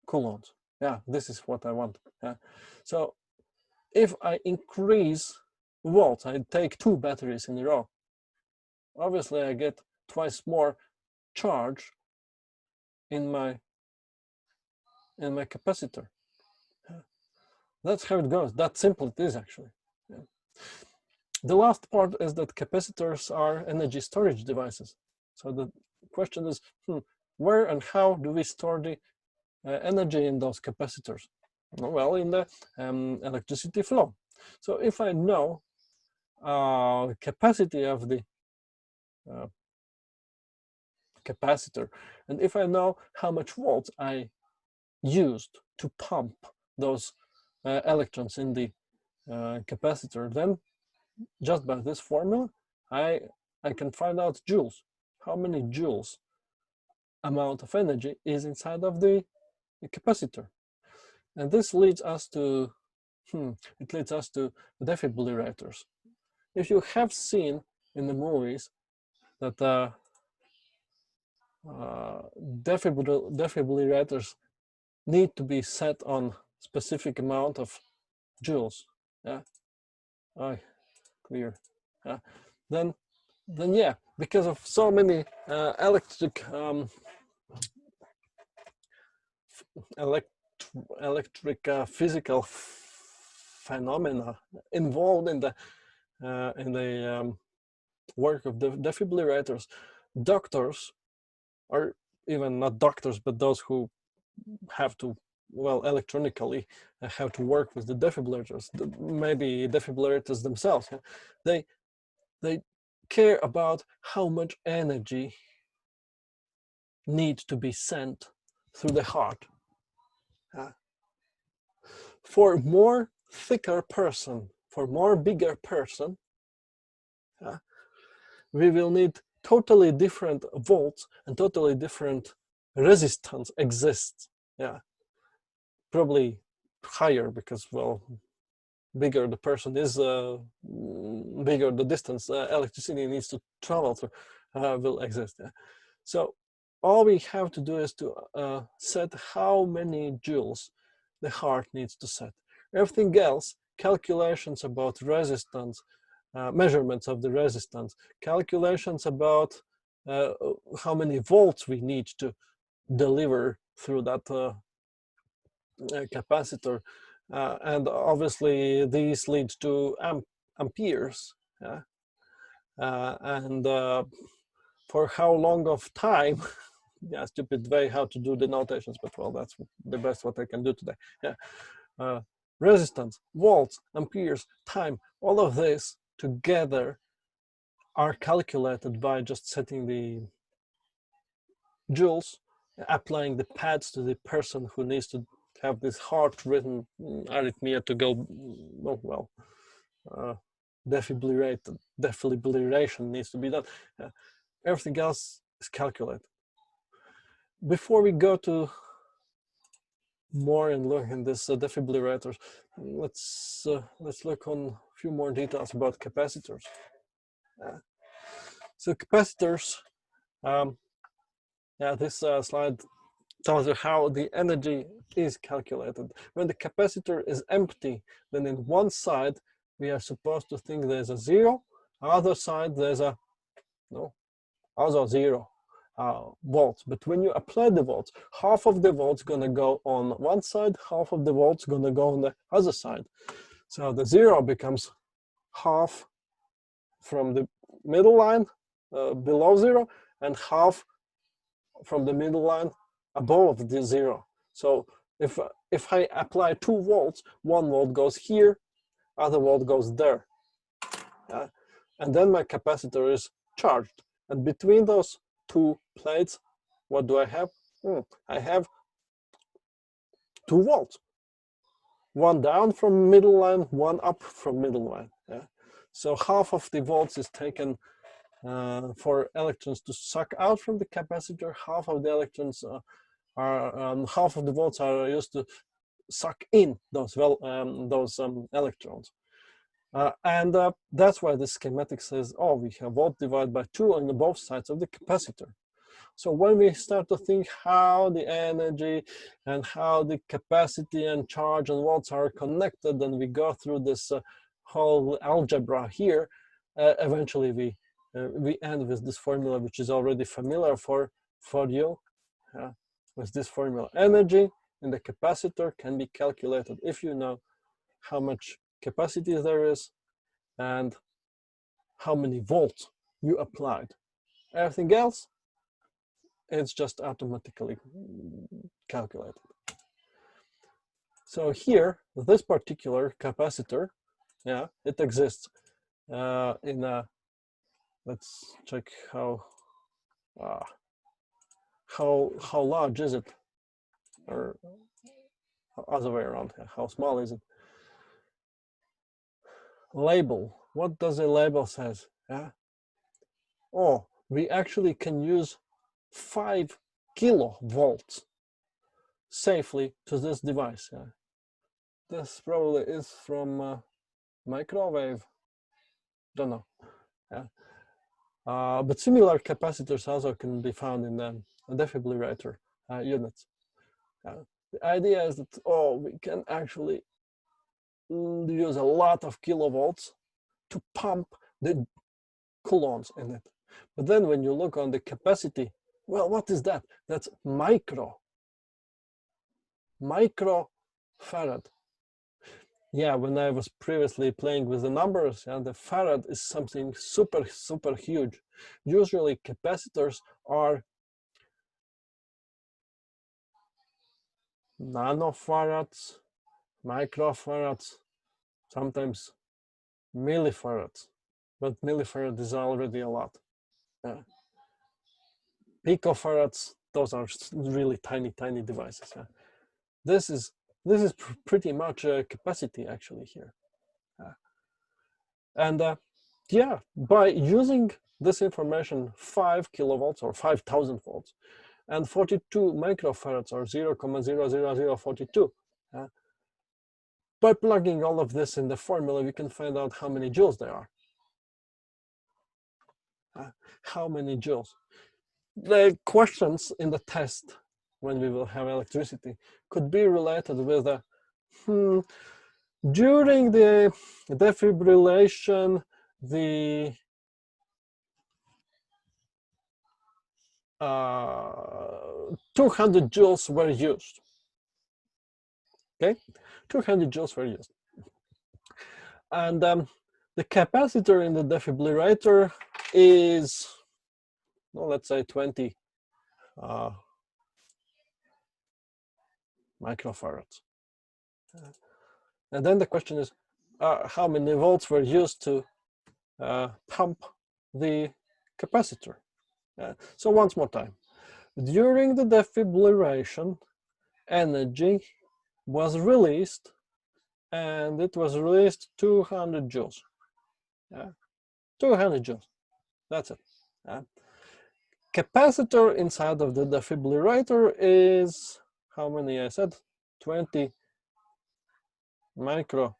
coulombs. Yeah, this is what I want. Yeah. So if I increase volts, I take 2 batteries in a row. Obviously, I get twice more charge in my capacitor. Yeah. That's how it goes. That simple it is actually. Yeah. The last part is that capacitors are energy storage devices. So the question is, where and how do we store the energy in those capacitors? Well, in the electricity flow. So if I know capacity of the capacitor, and if I know how much volts I used to pump those electrons in the capacitor, then just by this formula, I can find out joules. How many joules amount of energy is inside of the capacitor? And this leads us to defibrillators. If you have seen in the movies that defibrillators need to be set on specific amount of joules, yeah, clear, yeah, then yeah, because of so many electric physical phenomena involved in the work of the defibrillators, doctors, or even not doctors, but those who have to, well, electronically have to work with the defibrillators, maybe defibrillators themselves, yeah? They care about how much energy needs to be sent through the heart. For more thicker person, for more bigger person, we will need totally different volts and totally different resistance exists. Yeah, probably higher because, well, bigger the person is, bigger the distance electricity needs to travel through will exist. Yeah? So all we have to do is to set how many joules the heart needs to set. Everything else, calculations about resistance, measurements of the resistance, calculations about how many volts we need to deliver through that capacitor, and obviously these lead to amperes, yeah? And for how long of time, yeah, stupid way how to do the notations, but well, that's the best what I can do today. Yeah, resistance, volts, amperes, time, all of this together are calculated by just setting the joules, applying the pads to the person who needs to have this heart-rhythm arrhythmia to go, well, defibrillation needs to be done. Everything else is calculated. Before we go to more and look in this defibrillators, let's look on a few more details about capacitors. So capacitors, yeah, this slide tells you how the energy is calculated. When the capacitor is empty, then in one side we are supposed to think there's a 0, other side there's a also 0 volts. But when you apply the volts, half of the volts gonna go on one side, half of the volts gonna go on the other side. So the 0 becomes half from the middle line below 0 and half from the middle line above the 0. So if I apply 2 volts, 1 volt goes here, other volt goes there. And then my capacitor is charged. And between those two plates, what do I have? I have 2 volts. One down from middle line, one up from middle line. So half of the volts is taken for electrons to suck out from the capacitor. Half of the electrons half of the volts are used to suck in those electrons. And that's why the schematic says, oh, we have volt divided by 2 on both sides of the capacitor. So when we start to think how the energy and how the capacity and charge and volts are connected, and we go through this whole algebra here, eventually we end with this formula, which is already familiar for you. With this formula, energy in the capacitor can be calculated if you know how much capacity there is and how many volts you applied. Everything else, it's just automatically calculated. So here, this particular capacitor, it exists in a, let's check how large is it, or other way around, how small is it? Label, what does a label says? Oh, we actually can use 5 kilovolts safely to this device. This probably is from microwave, don't know. But similar capacitors also can be found in the defibrillator units. The idea is that, oh, we can actually use a lot of kilovolts to pump the coulombs in it. But then when you look on the capacity, well, what is that? That's microfarad. Yeah, when I was previously playing with the numbers, the farad is something super, super huge. Usually capacitors are nanofarads, microfarads, sometimes millifarads, but millifarad is already a lot. Picofarads, those are really tiny, tiny devices. This is pretty much a capacity actually here. Yeah, by using this information, 5 kilovolts or 5,000 volts and 42 microfarads or 0.00042. By plugging all of this in the formula, we can find out how many joules there are. How many joules? The questions in the test, when we will have electricity, could be related with during the defibrillation, the 200 joules were used. Okay, 200 joules were used. And the capacitor in the defibrillator is, well, let's say 20 microfarads. And then the question is, how many volts were used to pump the capacitor? So once more time, during the defibrillation, energy was released, and it was released 200 joules. 200 joules, that's it. Capacitor inside of the defibrillator is, how many I said? 20 microfarad.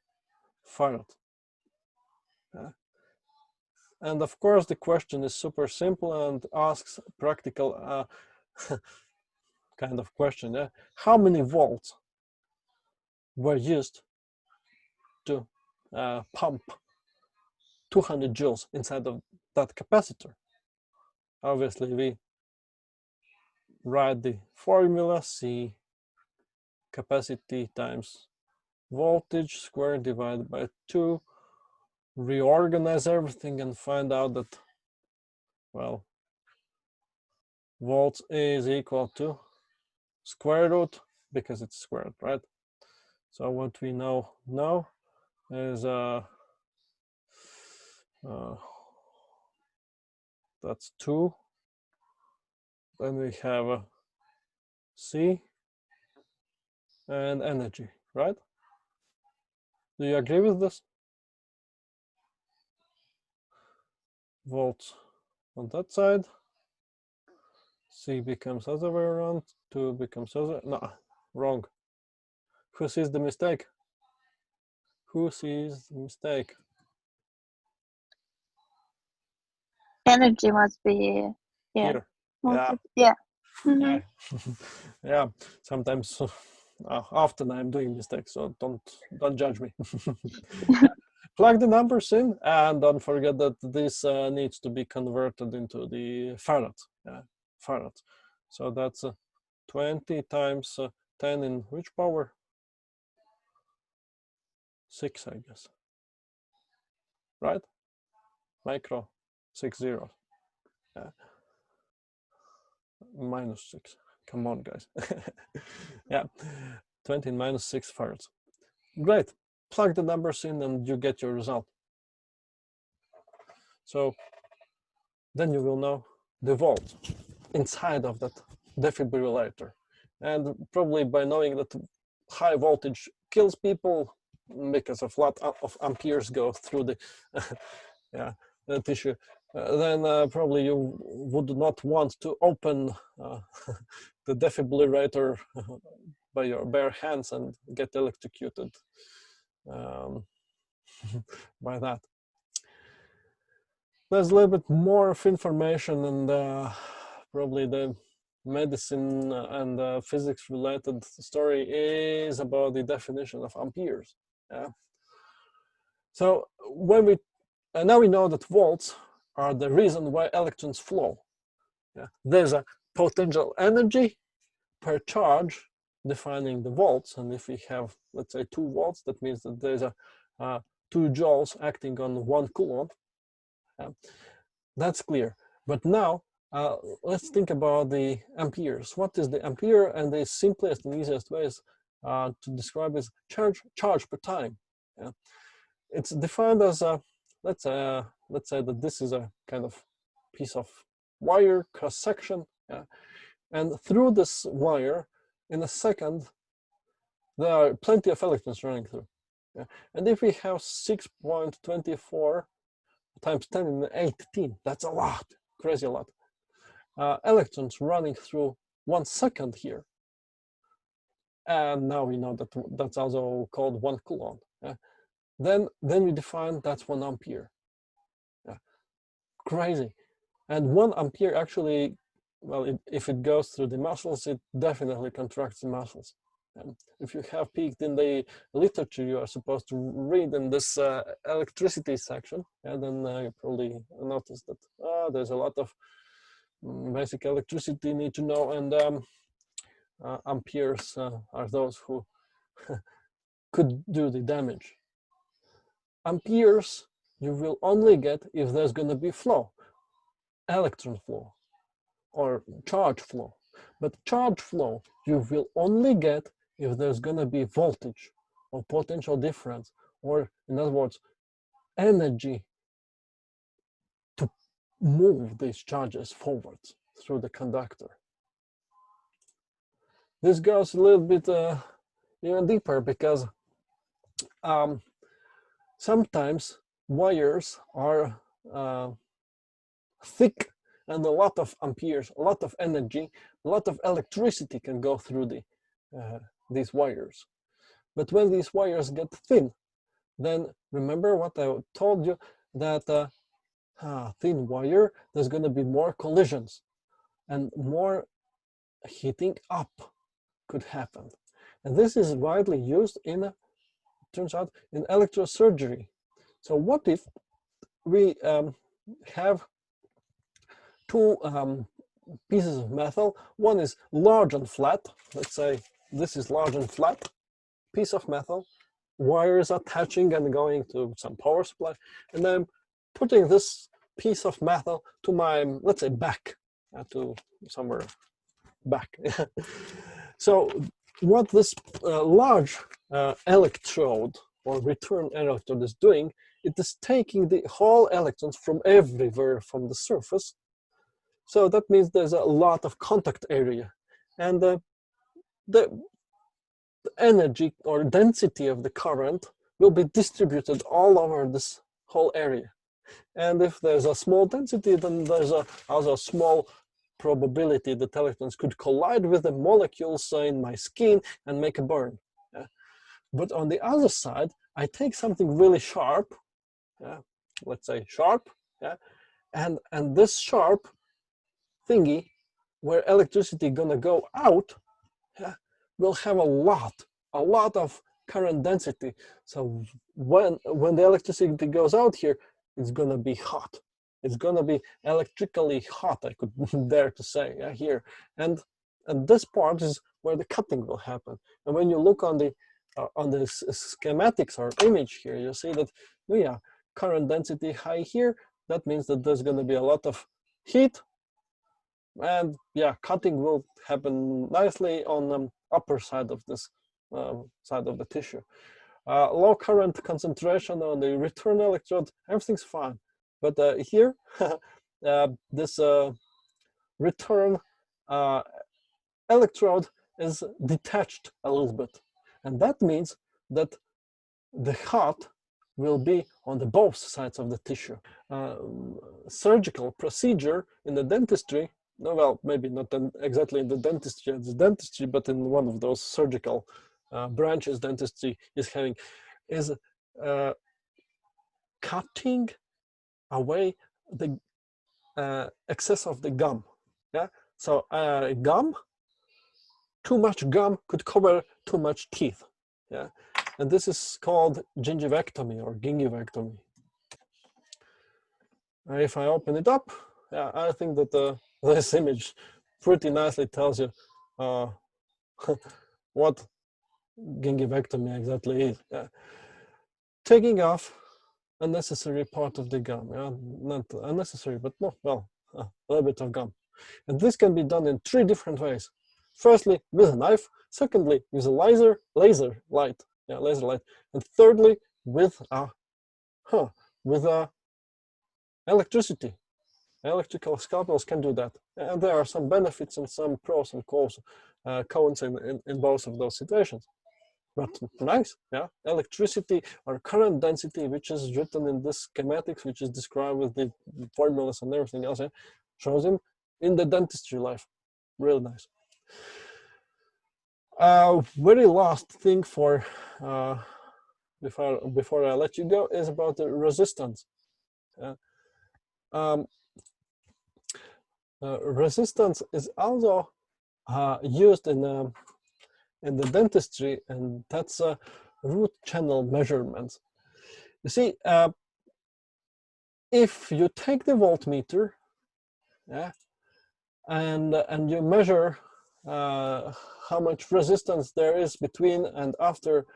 And of course, the question is super simple and asks practical kind of question. How many volts were used to pump 200 joules inside of that capacitor? Obviously, we write the formula, C capacity times voltage squared divided by 2, reorganize everything and find out that, well, volts is equal to square root, because it's squared, right? So what we know now is That's 2. Then we have C and energy, right? Do you agree with this? Volts on that side. C becomes other way around. 2 becomes other. No, wrong. Who sees the mistake? Who sees the mistake? Energy must be here. Yeah. Yeah. Yeah. Yeah. Sometimes, often I'm doing mistakes, so don't judge me. Plug the numbers in, and don't forget that this needs to be converted into the farad. Farad. So that's 20 times 10 in which power? 6, I guess. Right? Micro 6 zeros. Minus 6. Come on, guys. Yeah. 20 minus 6 farads. Great. Plug the numbers in and you get your result. So then you will know the volt inside of that defibrillator. And probably by knowing that high voltage kills people because of lot of amperes go through the tissue, then probably you would not want to open the defibrillator by your bare hands and get electrocuted by that. There's a little bit more of information, and probably the medicine and physics related story is about the definition of amperes. Yeah. So when we now we know that volts are the reason why electrons flow. Yeah. There's a potential energy per charge defining the volts, and if we have, let's say, 2 volts, that means that there's a 2 joules acting on 1 coulomb. That's clear. But now let's think about the amperes. What is the ampere? And the simplest and easiest way is to describe is charge per time. Yeah. It's defined as a, let's say that this is a kind of piece of wire cross section, and through this wire, in a second, there are plenty of electrons running through. Yeah. And if we have 6.24 times 10 in the 18, that's a lot, crazy a lot. Electrons running through 1 second here. And now we know that that's also called 1 coulomb. Yeah. Then we define that's 1 ampere. Yeah. Crazy. And 1 ampere actually, well, if it goes through the muscles, it definitely contracts the muscles. And if you have peeked in the literature you are supposed to read in this electricity section, and then you probably notice that there's a lot of basic electricity you need to know, and amperes are those who could do the damage. Amperes you will only get if there's going to be flow, electron flow, or charge flow. But charge flow you will only get if there's going to be voltage or potential difference, or in other words, energy to move these charges forwards through the conductor. This goes a little bit even deeper, because sometimes wires are thick, and a lot of amperes, a lot of energy, a lot of electricity can go through these wires. But when these wires get thin, then remember what I told you, that thin wire, there's going to be more collisions and more heating up could happen. And this is widely used in, turns out, in electrosurgery. So what if we have 2 pieces of metal? One is large and flat. Let's say this is large and flat piece of metal. Wires attaching and going to some power supply, and I'm putting this piece of metal to my, let's say, back, to somewhere back. So what this large electrode or return electrode is doing it is taking the whole electrons from everywhere from the surface. So that means there's a lot of contact area, and the energy or density of the current will be distributed all over this whole area. And if there's a small density, then there's also a small probability that electrons could collide with the molecules in my skin and make a burn. Yeah. But on the other side, I take something really sharp, yeah, let's say sharp, yeah, and this sharp thingy where electricity gonna go out, yeah, will have a lot of current density. So when the electricity goes out here, it's gonna be hot. It's gonna be electrically hot, I could dare to say, yeah, here. And this part is where the cutting will happen. And when you look on the schematics or image here, you see that, oh yeah, current density high here. That means that there's gonna be a lot of heat, and yeah, cutting will happen nicely on the upper side of this side of the tissue. Low current concentration on the return electrode, everything's fine. But here, this return electrode is detached a little bit. And that means that the hot will be on the both sides of the tissue. Surgical procedure in the dentistry, no, well, maybe not exactly in the dentistry, but in one of those surgical branches dentistry is having, is cutting away the excess of the gum. Yeah, so gum, too much gum could cover too much teeth. Yeah, and this is called gingivectomy or gingivectomy. If I open it up, yeah, I think that this image pretty nicely tells you what gingivectomy exactly is. Yeah. Taking off unnecessary part of the gum. Yeah? Not unnecessary, but no, well, a little bit of gum. And this can be done in 3 different ways. Firstly, with a knife. Secondly, with a laser light. Yeah, laser light. And thirdly, with electricity. Electrical scalpels can do that. And there are some benefits and some pros and cons in both of those situations. But nice, yeah. Electricity or current density, which is written in this schematics, which is described with the formulas and everything else, yeah, shows him in the dentistry life. Really nice. Very last thing for before I let you go is about the resistance. Resistance is also used in the dentistry, and that's root channel measurements. You see, if you take the voltmeter, yeah, and you measure how much resistance there is between and after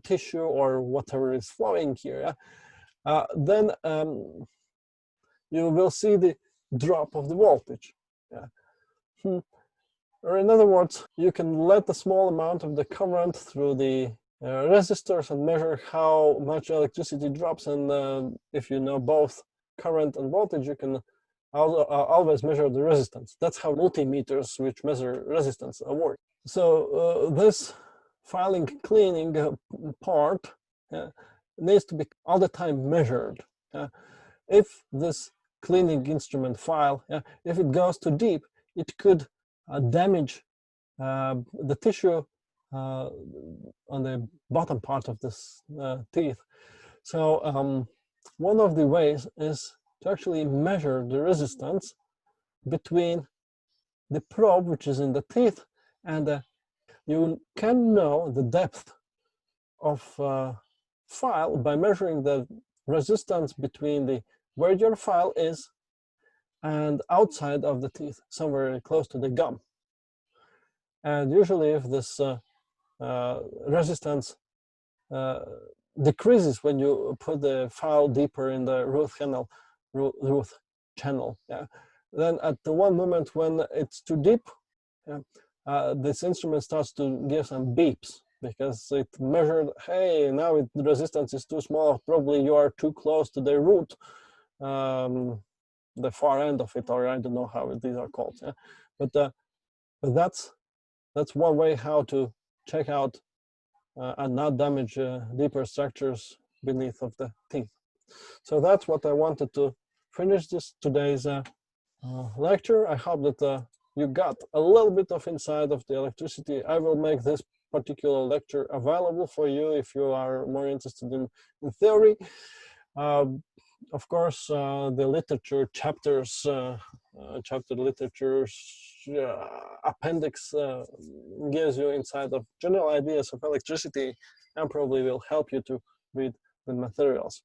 tissue or whatever is flowing here, yeah, then you will see the drop of the voltage. Yeah. Or in other words, you can let a small amount of the current through the resistors and measure how much electricity drops. And if you know both current and voltage, you can always measure the resistance. That's how multimeters, which measure resistance, work. So this filing cleaning part needs to be all the time measured. If this cleaning instrument file, if it goes too deep, it could damage the tissue on the bottom part of this teeth. So one of the ways is to actually measure the resistance between the probe, which is in the teeth, and you can know the depth of file by measuring the resistance between the where your file is and outside of the teeth, somewhere close to the gum. And usually if this resistance decreases when you put the file deeper in the root channel, yeah, then at the one moment when it's too deep, yeah, this instrument starts to give some beeps. because it measured, hey, now the resistance is too small, probably you are too close to the root, the far end of it, or I don't know how these are called. Yeah? But that's one way how to check out and not damage deeper structures beneath of the teeth. So that's what I wanted to finish today's lecture. I hope that you got a little bit of insight of the electricity. I will make this particular lecture available for you if you are more interested in theory. Of course, the literature chapters, chapter literature appendix gives you insight of general ideas of electricity and probably will help you to read the materials.